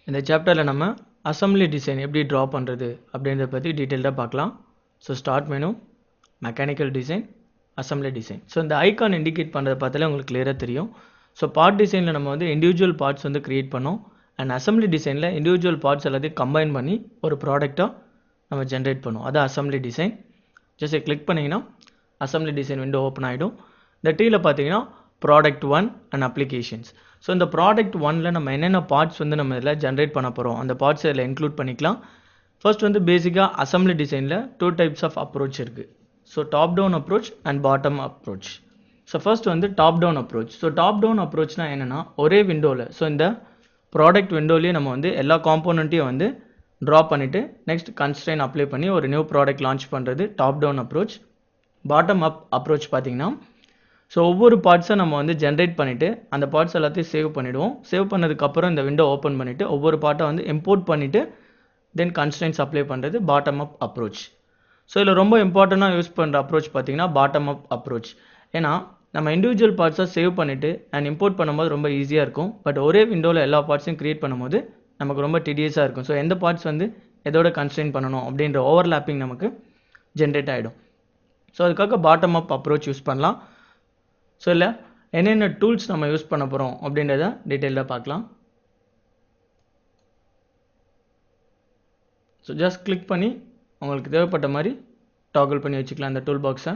இந்த சாப்டரில் நம்ம அசம்பிளி டிசைன் எப்படி ட்ரா பண்ணுறது அப்படின்றத பற்றி டீட்டெயில்டாக பார்க்கலாம். So start menu, mechanical design, assembly design. So இந்த ஐகான் இண்டிகேட் பண்ணுறத பார்த்தாலே உங்களுக்கு கிளியராக தெரியும். ஸோ பார்ட் டிசைனில் நம்ம வந்து இண்டிவிஜுவல் பார்ட்ஸ் வந்து க்ரியேட் பண்ணோம். அண்ட் அசம்பிளி டிசைனில் இண்டிவிஜுவல் பார்ட்ஸ் எல்லாத்தையும் கம்பைன் பண்ணி ஒரு ப்ராடக்டாக நம்ம ஜென்ரேட் பண்ணுவோம். அது அசம்பிளி டிசைன். ஜஸ்ட் கிளிக் பண்ணிங்கன்னா அசம்பிளி டிசைன் விண்டோ ஓப்பன் ஆகிடும். இந்த டீயில் பார்த்தீங்கன்னா ப்ராடக்ட் 1 அண்ட் அப்ளிகேஷன்ஸ். ஸோ இந்த ப்ராடக்ட் 1ல் நம்ம என்னென்ன பார்ட்ஸ் வந்து நம்ம இதில் ஜென்ரேட் பண்ண போகிறோம் அந்த பார்ட்ஸ் இதில் இன்க்ளூட் பண்ணிக்கலாம். ஃபர்ஸ்ட் வந்து பேசிக்காக அசம்பிளி டிசைனில் 2 டைப்ஸ் ஆஃப் அப்ரோச் இருக்குது. So top down approach and bottom approach. So first வந்து top down approach. So top down அப்ரோச்னா என்னென்னா ஒரே விண்டோவில், ஸோ இந்த ப்ராடக்ட் விண்டோலேயே நம்ம வந்து எல்லா காம்போனண்ட்டையும் வந்து ட்ரா பண்ணிவிட்டு நெக்ஸ்ட் கன்ஸ்ட்ரெயின் அப்ளை பண்ணி ஒரு நியூ ப்ராடக்ட் லான்ச் பண்ணுறது top down approach. Bottom up approach பார்த்தீங்கன்னா ஸோ ஒவ்வொரு பார்ட்ஸை நம்ம வந்து ஜென்ரேட் பண்ணிவிட்டு அந்த பார்ட்ஸ் எல்லாத்தையும் சேவ் பண்ணிவிடுவோம். சேவ் பண்ணதுக்கப்புறம் இந்த விண்டோ ஓப்பன் பண்ணிவிட்டு ஒவ்வொரு பார்ட்டை வந்து இம்போர்ட் பண்ணிவிட்டு தென் கன்ஸ்ட்ரெயின்ஸ் அப்ளை பண்ணுறது பாட்டம் அப் அப்ரோச். ஸோ இதில் ரொம்ப இம்பார்ட்டண்ட்டாக யூஸ் பண்ணுற அப்ரோச் பார்த்தீங்கன்னா பாட்டம் அப் அப்ரோச். ஏன்னா நம்ம இண்டிவிஜுவல் பார்ட்ஸை சேவ் பண்ணிவிட்டு அண்ட் இம்போர்ட் பண்ணும்போது ரொம்ப ஈஸியாக இருக்கும். பட் ஒரே விண்டோவில் எல்லா பார்ட்ஸையும் க்ரியேட் பண்ணும்போது நமக்கு ரொம்ப டிடியஸாக இருக்கும். ஸோ எந்த பார்ட்ஸ் வந்து எதோட கன்ஸ்ட்ரெயின் பண்ணணும் அப்படின்ற ஓவர்லாப்பிங் நமக்கு ஜென்ரேட் ஆகிடும். ஸோ அதுக்காக பாட்டம் அப் அப்ரோச் யூஸ் பண்ணலாம். ஸோ இல்லை என்னென்ன டூல்ஸ் நம்ம யூஸ் பண்ண போகிறோம் அப்படின்றத டீட்டெயிலாக பார்க்கலாம். ஸோ ஜஸ்ட் கிளிக் பண்ணி உங்களுக்கு தேவைப்பட்ட மாதிரி டாகிள் பண்ணி வச்சுக்கலாம் இந்த டூல் பாக்ஸை.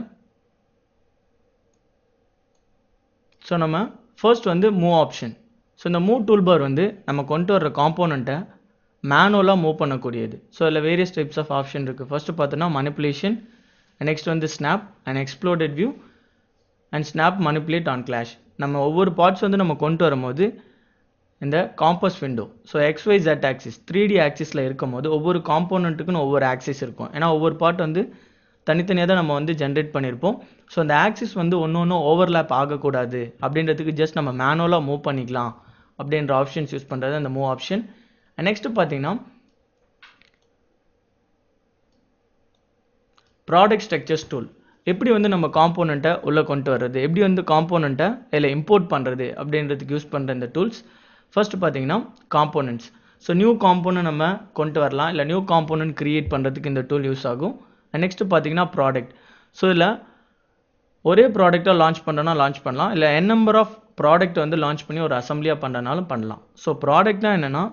ஸோ நம்ம ஃபர்ஸ்ட் வந்து மூவ் ஆப்ஷன். ஸோ இந்த மூவ் டூல் பார் வந்து நம்ம கொண்டு வர்ற காம்போனண்ட்டை மேனுவலாக மூவ் பண்ணக்கூடியது. ஸோ அதில் various types of option first. ஃபர்ஸ்ட்டு பார்த்தோன்னா மனிப்புலேஷன், நெக்ஸ்ட் வந்து snap and exploded view and snap manipulate on clash. நம்ம ஒவ்வொரு பார்ட்ஸ் வந்து நம்ம கொண்டு வரும்போது இந்த compass window, so XYZ axis 3D ஆக்சிஸில் இருக்கும் போது ஒவ்வொரு காம்போனண்ட்டுக்குன்னு ஒவ்வொரு ஆக்சிஸ் இருக்கும். ஏன்னா ஒவ்வொரு பார்ட் வந்து தனித்தனியாக தான் நம்ம வந்து ஜென்ரேட் பண்ணியிருப்போம். ஸோ அந்த ஆக்சிஸ் வந்து ஒன்று ஓவர்லேப் ஆகக்கூடாது அப்படின்றதுக்கு ஜஸ்ட் நம்ம மேனுவலாக மூவ் பண்ணிக்கலாம் அப்படின்ற ஆப்ஷன்ஸ் யூஸ் பண்ணுறது அந்த மூவ் ஆப்ஷன். நெக்ஸ்ட் பார்த்தீங்கன்னா ப்ராடக்ட் ஸ்ட்ரக்சர்ஸ் டூல். எப்படி வந்து நம்ம காம்போனண்ட்டை உள்ளே கொண்டு வர்றது, எப்படி வந்து காம்போனண்ட்டை இதில் இம்போர்ட் பண்ணுறது அப்படின்றதுக்கு யூஸ் பண்ணுற இந்த டூல்ஸ். ஃபர்ஸ்ட் பார்த்தீங்கன்னா காம்போனன்ட்ஸ். ஸோ நியூ காம்போனன்ட் நம்ம கொண்டு வரலாம், இல்லை நியூ காம்போனன்ட் க்ரியேட் பண்ணுறதுக்கு இந்த டூல் யூஸ் ஆகும். நெக்ஸ்ட்டு பார்த்தீங்கன்னா ப்ராடக்ட். ஸோ இதில் ஒரே ப்ராடக்டாக லான்ச் பண்ணுறோன்னா லான்ச் பண்ணலாம், இல்லை n நம்பர் ஆஃப் ப்ராடக்ட் வந்து லான்ச் பண்ணி ஒரு அசம்பிளியாக பண்ணுறனாலும் பண்ணலாம். ஸோ ப்ராடக்ட்னா என்னென்னா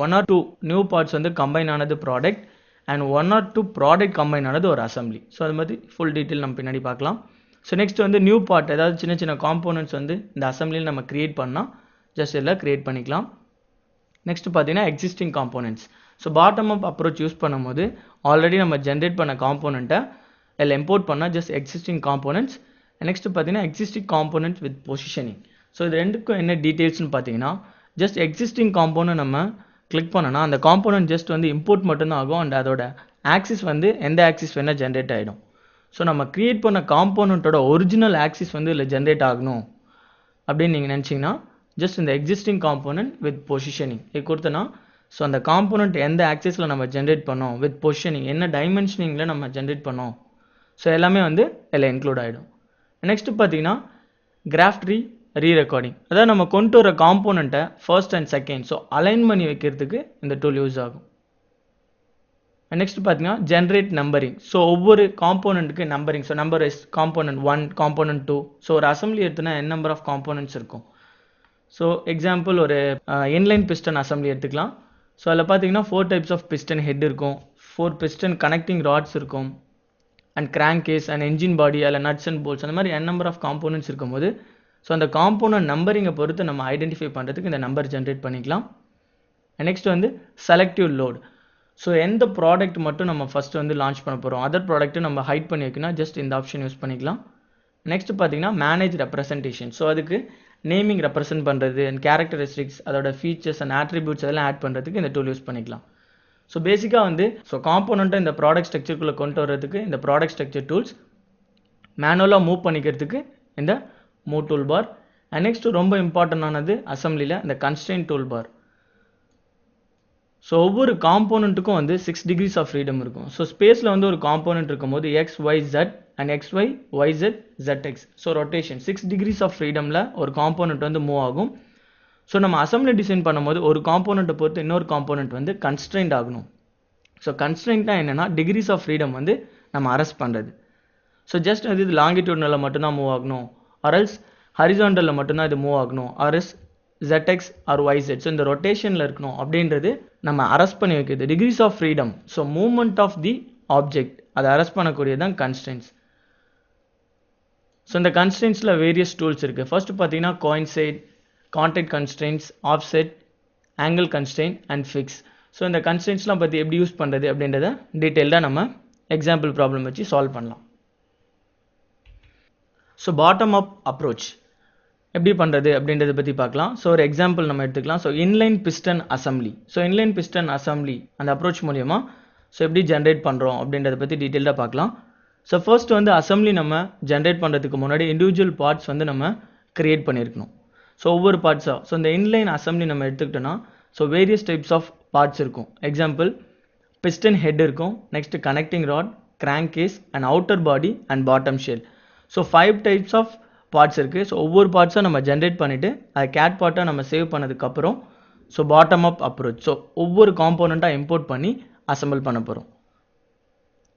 1 or 2 நியூ பார்ட்ஸ் வந்து கம்பைன் ஆனது product and 1 or 2 product combine ஆனது ஒரு அசம்பிளி. ஸோ அது மாதிரி ஃபுல் டீட்டெயில் நம்ம பின்னாடி பார்க்கலாம். ஸோ நெக்ஸ்ட் வந்து நியூ பார்ட், ஏதாவது சின்ன சின்ன காம்போனன்ட்ஸ் வந்து இந்த அசம்பிளியில் நம்ம க்ரியேட் பண்ணால் ஜஸ்ட் இதில் க்ரியேட் பண்ணிக்கலாம். நெக்ஸ்ட் பார்த்தீங்கன்னா existing components. So bottom up approach use பண்ணும்போது ஆல்ரெடி நம்ம ஜென்ரேட் பண்ண காம்போனண்ட்டை இதில் இம்போர்ட் பண்ணால் ஜஸ்ட் எக்ஸிஸ்டிங் காம்போனன்ட்ஸ். நெக்ஸ்ட் பார்த்தீங்கன்னா existing components with positioning. So இது ரெண்டுக்கும் என்ன டீட்டெயில்ஸ்னு பார்த்தீங்கன்னா ஜஸ்ட் எக்ஸிஸ்டிங் காம்போனன்ட் நம்ம கிளிக் பண்ணோன்னா அந்த காம்போனன்ட் ஜஸ்ட் வந்து இம்போர்ட் மட்டும்தான் ஆகும் அண்ட் அதோட ஆக்சிஸ் வந்து எந்த ஆக்சிஸ் வேணால் ஜென்ரேட் ஆகிடும். ஸோ நம்ம க்ரியேட் பண்ண காம்போனண்ட்டோட ஒரிஜினல் ஆக்சிஸ் வந்து இதில் ஜென்ரேட் ஆகணும் அப்படின்னு நீங்கள் நினச்சிங்கன்னா ஜஸ்ட் இந்த எக்ஸிஸ்டிங் காம்போனன்ட் வித் பொசிஷனிங் இது கொடுத்தனா ஸோ அந்த காம்போனன்ட் எந்த ஆக்சிஸில் நம்ம ஜென்ரேட் பண்ணோம் வித் பொசிஷனிங் என்ன டைமென்ஷனிங்கில் நம்ம ஜென்ரேட் பண்ணோம் ஸோ எல்லாமே வந்து இதில் இன்க்ளூட் ஆகிடும். நெக்ஸ்ட் பார்த்தீங்கன்னா கிராஃப் ட்ரீ ரீரெக்கார்டிங். அதாவது நம்ம கொண்டு வர காம்போனண்ட்டை first and second so align பண்ணி வைக்கிறதுக்கு இந்த டூல் யூஸ் ஆகும். நெக்ஸ்ட் பார்த்தீங்கன்னா ஜென்ரேட் நம்பரிங். ஸோ ஒவ்வொரு காம்போனண்ட்டுக்கு numbering. So number is component 1, component 2. So ஒரு அசம்பிளி எடுத்துனா n நம்பர் ஆஃப் காம்போனன்ட்ஸ் இருக்கும். ஸோ எக்ஸாம்பிள் ஒரு இன்லைன் பிஸ்டன் அசம்பிளி எடுத்துக்கலாம். ஸோ அதில் பார்த்தீங்கன்னா 4 டைப்ஸ் ஆஃப் பிஸ்டன் ஹெட் இருக்கும், 4 பிஸ்டன் கனெக்டிங் ராட்ஸ் இருக்கும் and crank case and engine body, அதில் நட்ஸ் அண்ட் போல்ட்ஸ், அந்த மாதிரி n நம்பர் ஆஃப் காம்போனன்ட்ஸ் இருக்கும்போது ஸோ அந்த காம்போனன்ட் நம்பரிங்கை பொறுத்து நம்ம ஐடென்டிஃபை பண்ணுறதுக்கு இந்த நம்பர் ஜென்ரேட் பண்ணிக்கலாம். நெக்ஸ்ட் வந்து செலக்டிவ் லோட். ஸோ எந்த ப்ராடக்ட் மட்டும் நம்ம ஃபஸ்ட்டு வந்து லான்ச் பண்ண போகிறோம் அதர் ப்ராடக்ட்டு நம்ம ஹைட் பண்ணி வைக்கணும் ஜஸ்ட் இந்த ஆப்ஷன் யூஸ் பண்ணிக்கலாம். நெக்ஸ்ட் பார்த்தீங்கன்னா மேனேஜ் ரெப்ரசன்டேஷன். ஸோ அதுக்கு நேமிங் ரெப்ரசென்ட் பண்ணுறது அண்ட் கேரக்டரிஸ்டிக்ஸ் அதோட ஃபீச்சர்ஸ் அண்ட் ஆட்ரிபியூட்ஸ் அதெல்லாம் ஆட் பண்ணுறதுக்கு இந்த டூல் யூஸ் பண்ணிக்கலாம். ஸோ பேசிக்காக வந்து ஸோ காம்போனண்ட்டை இந்த ப்ராடக்ட் ஸ்ட்ரக்சருக்குள்ளே கொண்டு வர்றதுக்கு இந்த ப்ராடக்ட் ஸ்ட்ரக்சர் டூல்ஸ், மேனுவலாக மூவ் பண்ணிக்கிறதுக்கு இந்த move tool bar. And next ரொம்ப இம்பார்ட்டண்டானது அசம்பிளியில் இந்த கன்ஸ்ட்ரெயின் டூல் பார். ஸோ ஒவ்வொரு காம்போனண்ட்டுக்கும் வந்து 6 degrees ஆஃப் ஃப்ரீடம் இருக்கும். ஸோ ஸ்பேஸில் வந்து ஒரு காம்போனண்ட் இருக்கும்போது XYZ and XY YZ ZX so rotation 6 degrees of ஃப்ரீடமில் ஒரு காம்போனண்ட் வந்து மூவ் ஆகும். ஸோ நம்ம அசம்பிளி டிசைன் பண்ணும்போது ஒரு காம்போனண்ட்டை பொறுத்து இன்னொரு காம்போனண்ட் வந்து கன்ஸ்ட்ரெயின்ட் ஆகணும். ஸோ கன்ஸ்ட்ரெயின்ட்னா என்னென்னா டிகிரிஸ் ஆஃப் ஃப்ரீடம் வந்து நம்ம அரெஸ்ட் பண்ணுறது. ஸோ ஜஸ்ட் அது இது லாங்கிடியூட்னலில் மட்டும்தான் மூவ் ஆகணும், ஆர்எல்ஸ் ஹரிசாண்டலில் மட்டும்தான் இது மூவ் ஆகணும், R S ZX or YZ. So இந்த ரொட்டேஷனில் இருக்கணும் அப்படின்றது நம்ம அரெஸ்ட் பண்ணி வைக்கிறது degrees of freedom. So movement of the object அதை அரெஸ்ட் பண்ணக்கூடியது தான் கன்ஸ்ட்ரெயின்ஸ். ஸோ இந்த கன்ஸ்ட்ரெயின்ஸில் வேரியஸ் டூல்ஸ் இருக்குது. ஃபர்ஸ்ட் பார்த்தீங்கன்னா coincide, contact constraints, offset, angle constraint and fix. So இந்த கன்ஸ்ட்ரெயின்ஸ்லாம் பற்றி எப்படி யூஸ் பண்ணுறது அப்படின்றத டீட்டெயில்டாக நம்ம எக்ஸாம்பிள் ப்ராப்ளம் வச்சு சால்வ் பண்ணலாம். ஸோ பாட்டம் அப் அப்ரோச் எப்படி பண்ணுறது அப்படின்றத பற்றி பார்க்கலாம். ஸோ ஒரு எக்ஸாம்பிள் நம்ம எடுத்துக்கலாம். So inline piston assembly. So inline piston assembly அந்த அப்ரோச் மூலியமாக ஸோ எப்படி ஜென்ரேட் பண்ணுறோம் அப்படின்றத பற்றி டீட்டெயில்டாக பார்க்கலாம். ஸோ ஃபர்ஸ்ட் வந்து அசம்பிளி நம்ம ஜென்ரேட் பண்ணுறதுக்கு முன்னாடி இண்டிவிஜுவல் பார்ட்ஸ் வந்து நம்ம கிரியேட் பண்ணியிருக்கணும். ஸோ ஒவ்வொரு பார்ட்ஸாக ஸோ இந்த இன்லைன் அசம்பிளி நம்ம எடுத்துக்கிட்டோன்னா so various types of parts இருக்கும். எக்ஸாம்பிள் பிஸ்டன் ஹெட் இருக்கும், next connecting rod, crank case and outer body and bottom shell. So 5 types of parts இருக்குது. ஸோ ஒவ்வொரு பார்ட்ஸாக நம்ம ஜென்ரேட் பண்ணிவிட்டு அதை கேட் பார்ட்டாக நம்ம சேவ் பண்ணதுக்கப்புறம் so bottom up approach. So ஒவ்வொரு காம்போனண்ட்டாக இம்போர்ட் பண்ணி அசம்பிள் பண்ண போகிறோம்.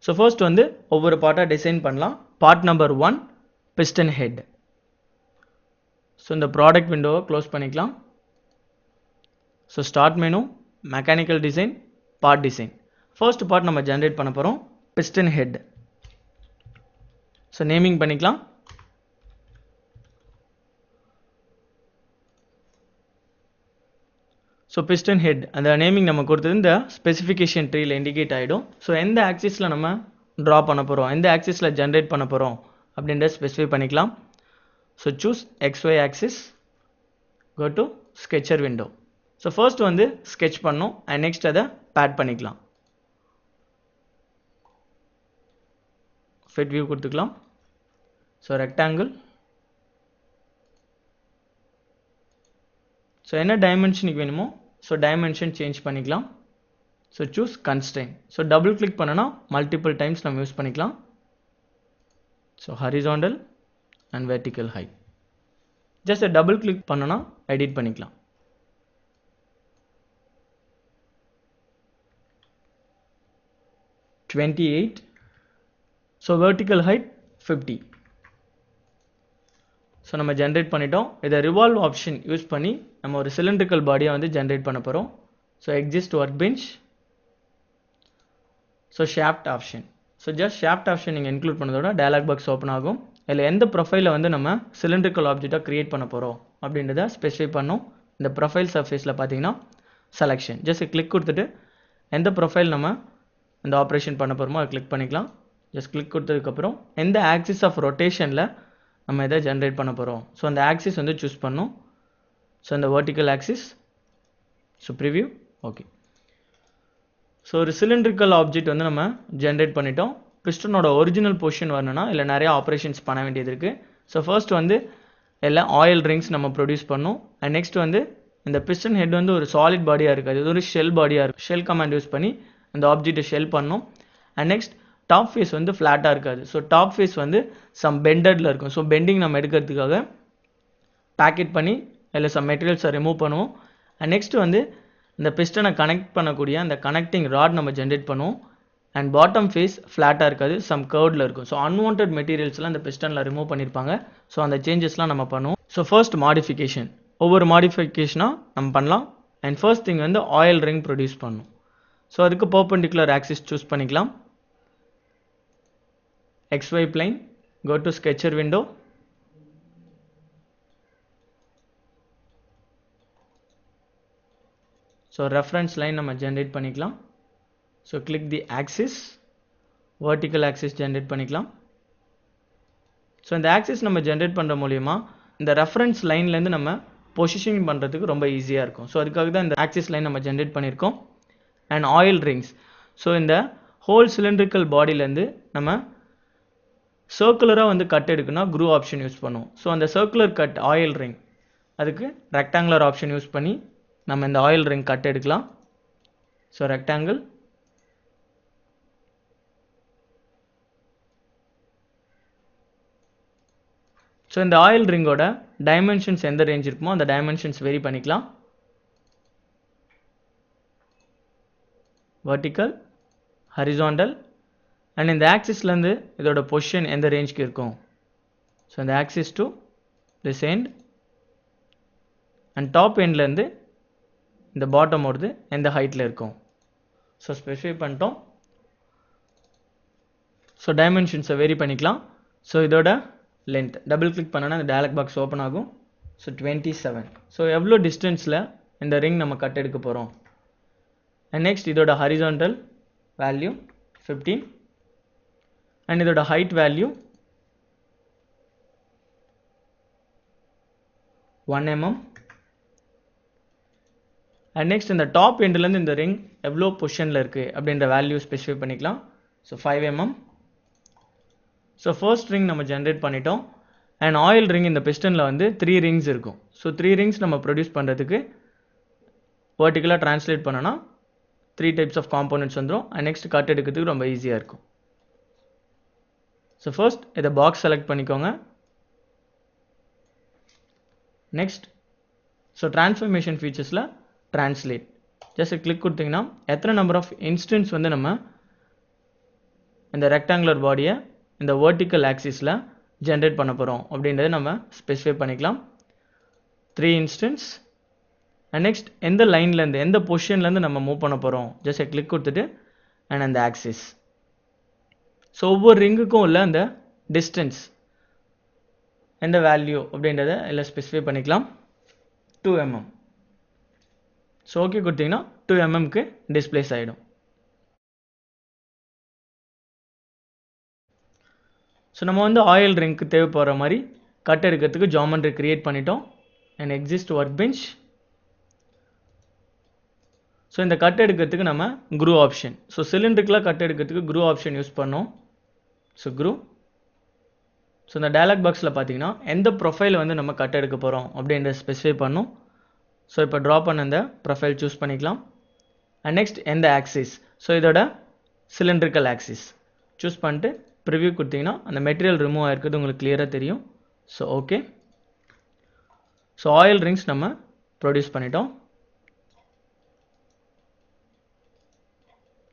ஸோ ஃபர்ஸ்ட் வந்து ஒவ்வொரு பார்ட்டாக டிசைன் பண்ணலாம். Part number 1 piston head. So இந்த ப்ராடக்ட் விண்டோவை க்ளோஸ் பண்ணிக்கலாம். So start menu, mechanical design, part design. First part நம்ம ஜென்ரேட் பண்ண போகிறோம் பிஸ்டன் ஹெட். ஸோ நேமிங் பண்ணிக்கலாம். ஸோ பிஸ்டன் ஹெட் அந்த நேமிங் நம்ம கொடுத்தது இந்த ஸ்பெசிஃபிகேஷன் ட்ரீல இண்டிகேட் ஆகிடும். ஸோ எந்த ஆக்சிஸில் நம்ம ட்ரா பண்ண போகிறோம், எந்த ஆக்சிஸில் ஜென்ரேட் பண்ண போகிறோம் அப்படின்றத ஸ்பெசிஃபை பண்ணிக்கலாம். So choose XY axis, go to sketcher window. So first வந்து ஸ்கெட்ச் பண்ணோம் அண்ட் நெக்ஸ்ட் அதை பேட் பண்ணிக்கலாம். ஃபிட் வியூ கொடுத்துக்கலாம். So rectangle. ஸோ என்ன டைமென்ஷனுக்கு வேணுமோ ஸோ டைமென்ஷன் சேஞ்ச் பண்ணிக்கலாம். So choose constraint. So double click பண்ணனா மல்டிபிள் டைம்ஸ் நம்ம யூஸ் பண்ணிக்கலாம். So horizontal and vertical height. Just double click பண்ணனா எடிட் பண்ணிக்கலாம். So 28. So vertical height 50. So நம்ம ஜென்ரேட் பண்ணிட்டோம். இதை ரிவால்வ் ஆப்ஷன் யூஸ் பண்ணி நம்ம ஒரு சிலிண்ட்ரிக்கல் பாடியை வந்து ஜென்ரேட் பண்ண போகிறோம். So exist work bench. So shaft option. So just shaft option நீங்கள் இன்க்ளூட் பண்ணதோட டயலாக் பாக்ஸ் ஓப்பன் ஆகும். இதில் எந்த ப்ரொஃபைலை வந்து நம்ம சிலிண்ட்ரிக்கல் ஆப்ஜெக்டாக க்ரியேட் பண்ண போகிறோம் அப்படின்றத ஸ்பெசிஃபை பண்ணோம். இந்த ப்ரொஃபைல் சர்ஃபேஸில் பார்த்தீங்கன்னா செலெக்ஷன். ஜஸ்ட் கிளிக் கொடுத்துட்டு எந்த ப்ரொஃபைல் நம்ம இந்த ஆப்ரேஷன் பண்ண போகிறோமோ அதை கிளிக் பண்ணிக்கலாம். ஜஸ்ட் கிளிக் கொடுத்ததுக்கப்புறம் எந்த ஆக்சிஸ் ஆஃப் ரொட்டேஷனில் நம்ம இதை ஜென்ரேட் பண்ண போகிறோம் ஸோ அந்த ஆக்சிஸ் வந்து சூஸ் பண்ணோம். ஸோ இந்த vertical axis. So preview okay. So ஒரு சிலிண்ட்ரிக்கல் ஆப்ஜெக்ட் வந்து நம்ம ஜென்ரேட் பண்ணிட்டோம். பிஸ்டனோட ஒரிஜினல் பொசிஷன் வரணும்னா இல்லை நிறைய ஆப்ரேஷன்ஸ் பண்ண வேண்டியது இருக்குது. ஸோ ஃபர்ஸ்ட் வந்து எல்லாம் ஆயில் ரிங்ஸ் நம்ம ப்ரொடியூஸ் பண்ணோம். அண்ட் நெக்ஸ்ட் வந்து இந்த பிஸ்டன் ஹெட் வந்து ஒரு சாலிட் பாடியாக இருக்காது, இது ஒரு ஷெல் பாடியாக இருக்கும். ஷெல் கமாண்ட் யூஸ் பண்ணி அந்த ஆப்ஜெக்டை ஷெல் பண்ணோம். அண்ட் நெக்ஸ்ட் டாப் ஃபேஸ் வந்து ஃப்ளாட்டாக இருக்காது. ஸோ டாப் ஃபேஸ் வந்து சம் பெண்டடில் இருக்கும். ஸோ பெண்டிங் நம்ம எடுக்கிறதுக்காக பேக்கெட் பண்ணி இல்லை சம் மெட்டீரியல்ஸை ரிமூவ் பண்ணுவோம். அண்ட் நெக்ஸ்ட் வந்து இந்த பிஸ்டனை கனெக்ட் பண்ணக்கூடிய அந்த கனெக்டிங் ராட் நம்ம ஜென்ரேட் பண்ணுவோம். அண்ட் பாட்டம் ஃபேஸ் ஃப்ளாட்டாக இருக்காது, சம் கர்வ்டில் இருக்கும். ஸோ அன்வான்ட் மெட்டீரியல்ஸ்லாம் இந்த பிஸ்டனில் ரிமூவ் பண்ணியிருப்பாங்க. ஸோ அந்த சேஞ்சஸ்லாம் நம்ம பண்ணுவோம். ஸோ ஃபர்ஸ்ட் மாடிஃபிகேஷன், ஒவ்வொரு மாடிஃபிகேஷனாக நம்ம பண்ணலாம். அண்ட் ஃபர்ஸ்ட் திங் வந்து ஆயில் ரிங் ப்ரொடியூஸ் பண்ணணும். ஸோ அதுக்கு பர்பெண்டிகுலர் ஆக்சிஸ் சூஸ் பண்ணிக்கலாம். XY plane, go to sketcher window. So reference line நம்ம generate பண்ணிக்கலாம். So click the axis, vertical axis generate பண்ணிக்கலாம். So இந்த axis நம்ம generate பண்ணுற மூலியமா இந்த reference lineலேருந்து நம்ம positioning பண்ணுறதுக்கு ரொம்ப ஈஸியாக இருக்கும். ஸோ அதுக்காக தான் இந்த axis line நம்ம generate பண்ணியிருக்கோம். And oil rings. ஸோ இந்த ஹோல் சிலிண்ட்ரிக்கல் பாடியிலேருந்து நம்ம சர்க்குலராக வந்து கட் எடுக்குன்னா க்ரூ ஆப்ஷன் யூஸ் பண்ணுவோம். ஸோ அந்த சர்க்குலர் கட் ஆயில் ரிங் அதுக்கு ரெக்டாங்குலர் ஆப்ஷன் யூஸ் பண்ணி நம்ம இந்த ஆயில் ரிங் கட் எடுக்கலாம். So rectangle. ஸோ இந்த ஆயில் ரிங்கோட டைமென்ஷன்ஸ் எந்த ரேஞ்ச் இருக்குமோ அந்த டைமென்ஷன்ஸ் வெரி பண்ணிக்கலாம். வெர்டிக்கல், ஹரிசாண்டல், அண்ட் இந்த ஆக்சிஸ்லேருந்து இதோட பொசிஷன் எந்த ரேஞ்சுக்கு இருக்கும். ஸோ இந்த axis to this end and top எண்ட்லேருந்து இந்த பாட்டம் வருது எந்த ஹைட்டில் இருக்கும். ஸோ ஸ்பெசிஃபை பண்ணிட்டோம். ஸோ டைமென்ஷன்ஸை வெரி பண்ணிக்கலாம். ஸோ இதோட லென்த் டபுள் கிளிக் பண்ணனா இந்த டயலாக் பாக்ஸ் ஓப்பன் ஆகும். ஸோ 27. ஸோ எவ்வளோ டிஸ்டன்ஸில் இந்த ரிங் நம்ம கட் எடுக்க போகிறோம். அண்ட் நெக்ஸ்ட் இதோட ஹரிசாண்டல் வேல்யூ 15 அண்ட் இதோட height value 1 mm. And next இந்த டாப் எண்ட்லேருந்து இந்த ரிங் எவ்வளோ பொசிஷனில் இருக்குது அப்படின்ற வேல்யூ ஸ்பெசிஃபை பண்ணிக்கலாம். So 5 mm. So first ring நம்ம ஜென்ரேட் பண்ணிட்டோம். அண்ட் ஆயில் ரிங் இந்த பிஸ்டனில் வந்து 3 ரிங்ஸ் இருக்கும். ஸோ 3 ரிங்ஸ் நம்ம ப்ரொடியூஸ் பண்ணுறதுக்கு வெர்டிக்கலாக ட்ரான்ஸ்லேட் பண்ணோன்னா 3 டைப்ஸ் ஆஃப் காம்போனன்ட்ஸ் வந்துடும். அண்ட் நெக்ஸ்ட் கட் எடுக்கிறதுக்கு ரொம்ப ஈஸியாக இருக்கும். ஸோ ஃபர்ஸ்ட் இதை பாக்ஸ் செலக்ட் பண்ணிக்கோங்க. நெக்ஸ்ட் ஸோ ட்ரான்ஸ்ஃபர்மேஷன் ஃபீச்சர்ஸில் ட்ரான்ஸ்லேட் ஜஸ்ட் கிளிக் கொடுத்தீங்கன்னா எத்தனை நம்பர் ஆஃப் இன்ஸ்டன்ஸ் வந்து நம்ம இந்த ரெக்டாங்குலர் பாடியை இந்த வெர்டிக்கல் ஆக்சிஸில் ஜென்ரேட் பண்ண போகிறோம் அப்படின்றத நம்ம ஸ்பெசிஃபை பண்ணிக்கலாம். 3 இன்ஸ்டன்ஸ். அண்ட் நெக்ஸ்ட் எந்த லைன்லேருந்து எந்த பொசிஷன்லேருந்து நம்ம மூவ் பண்ண போகிறோம் ஜஸ்ட் கிளிக் கொடுத்துட்டு அண்ட் அந்த ஆக்சிஸ். ஸோ ஒவ்வொரு ரிங்குக்கும் உள்ள அந்த டிஸ்டன்ஸ் எந்த வேல்யூ அப்படின்றத எல்லாம் ஸ்பெசிஃபை பண்ணிக்கலாம். 2 mm. ஸோ ஓகே கொடுத்தீங்கன்னா 2 mmக்கு டிஸ்பிளேஸ் ஆகிடும். ஸோ நம்ம வந்து ஆயில் ரிங்க்கு தேவைப்படுற மாதிரி கட் எடுக்கிறதுக்கு ஜாமெண்ட்ரி கிரியேட் பண்ணிட்டோம். And exist work bench. So இந்த கட் எடுக்கிறதுக்கு நம்ம குரூ ஆப்ஷன். ஸோ சிலிண்ட்ரிக்கெலாம் கட் எடுக்கிறதுக்கு குரூ ஆப்ஷன் யூஸ் பண்ணோம். So crew. ஸோ இந்த டயலாக் பாக்ஸில் பார்த்தீங்கன்னா எந்த ப்ரொஃபைல் வந்து நம்ம கட் எடுக்க போகிறோம் அப்படின்றத ஸ்பெசிஃபை பண்ணோம். ஸோ இப்போ ட்ரா பண்ண இந்த ப்ரொஃபைல் சூஸ் பண்ணிக்கலாம். அண்ட் நெக்ஸ்ட் எந்த ஆக்சிஸ். ஸோ இதோட சிலிண்ட்ரிக்கல் ஆக்சிஸ் சூஸ் பண்ணிட்டு ப்ரிவ்யூ கொடுத்தீங்கன்னா அந்த மெட்டீரியல் ரிமூவ் ஆகிருக்குது உங்களுக்கு கிளியராக தெரியும். So okay. So oil rings நம்ம ப்ரொடியூஸ் பண்ணிட்டோம்.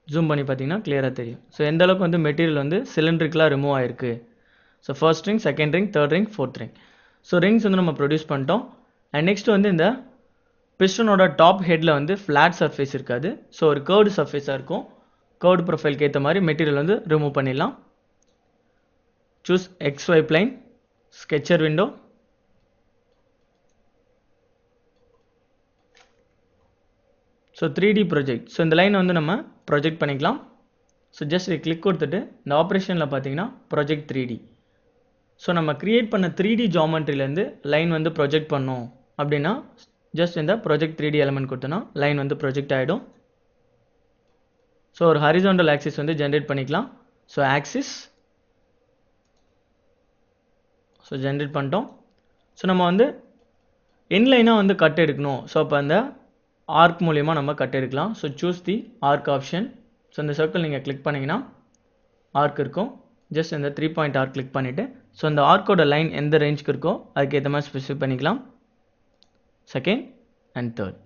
ஜூம் பண்ணி பார்த்தீங்கன்னா கிளியராக தெரியும். ஸோ எந்த அளவுக்கு வந்து மெட்டீரியல் வந்து சிலிண்ட்ரிக்கலாக ரிமூவ் ஆகிருக்கு. So first ring, second ring, third ring, fourth ring. So rings வந்து நம்ம ப்ரொடியூஸ் பண்ணிட்டோம். அண்ட் நெக்ஸ்ட் வந்து இந்த பிஸ்டனோட டாப் ஹெட்டில் வந்து ஃப்ளாட் சர்ஃபேஸ் இருக்காது. ஸோ ஒரு கர்வ்டு சர்ஃபேஸாக இருக்கும். கர்வ்டு ப்ரொஃபைலுக்கு ஏற்ற மாதிரி மெட்டீரியல் வந்து ரிமூவ் பண்ணிடலாம். choose XY plane, sketcher window. So 3D project. So இந்த லைன் வந்து நம்ம ப்ரொஜெக்ட் பண்ணிக்கலாம். ஸோ ஜஸ்ட் கிளிக் கொடுத்துட்டு இந்த ஆப்ரேஷனில் பார்த்தீங்கன்னா ப்ரொஜெக்ட் 3D. ஸோ நம்ம கிரியேட் பண்ண 3D ஜாமெண்ட்ரிலேருந்து லைன் வந்து ப்ரொஜெக்ட் பண்ணோம் அப்படின்னா ஜஸ்ட் இந்த ப்ரொஜெக்ட் 3D எலமெண்ட் கொடுத்தோன்னா லைன் வந்து ப்ரொஜெக்ட் ஆகிடும். ஸோ ஒரு ஹரிசாண்டல் ஆக்சிஸ் வந்து ஜென்ரேட் பண்ணிக்கலாம். ஸோ ஆக்சிஸ் ஸோ ஜென்ரேட் பண்ணிட்டோம். ஸோ நம்ம வந்து இன்லைனாக வந்து கட் எடுக்கணும். ஸோ அப்போ அந்த ஆர்க் மூலிமா நம்ம கட் எடுக்கலாம். So choose the arc option. So இந்த சர்க்கிள் நீங்கள் கிளிக் பண்ணிங்கன்னா ஆர்க் இருக்கும். ஜஸ்ட் இந்த 3 பாயிண்ட் ஆர்க் கிளிக் பண்ணிவிட்டு ஸோ அந்த ஆர்க்கோட லைன் எந்த ரேஞ்சுக்கு இருக்கோ அதுக்கேற்ற மாதிரி ஸ்பெசிஃபை பண்ணிக்கலாம். Second and third.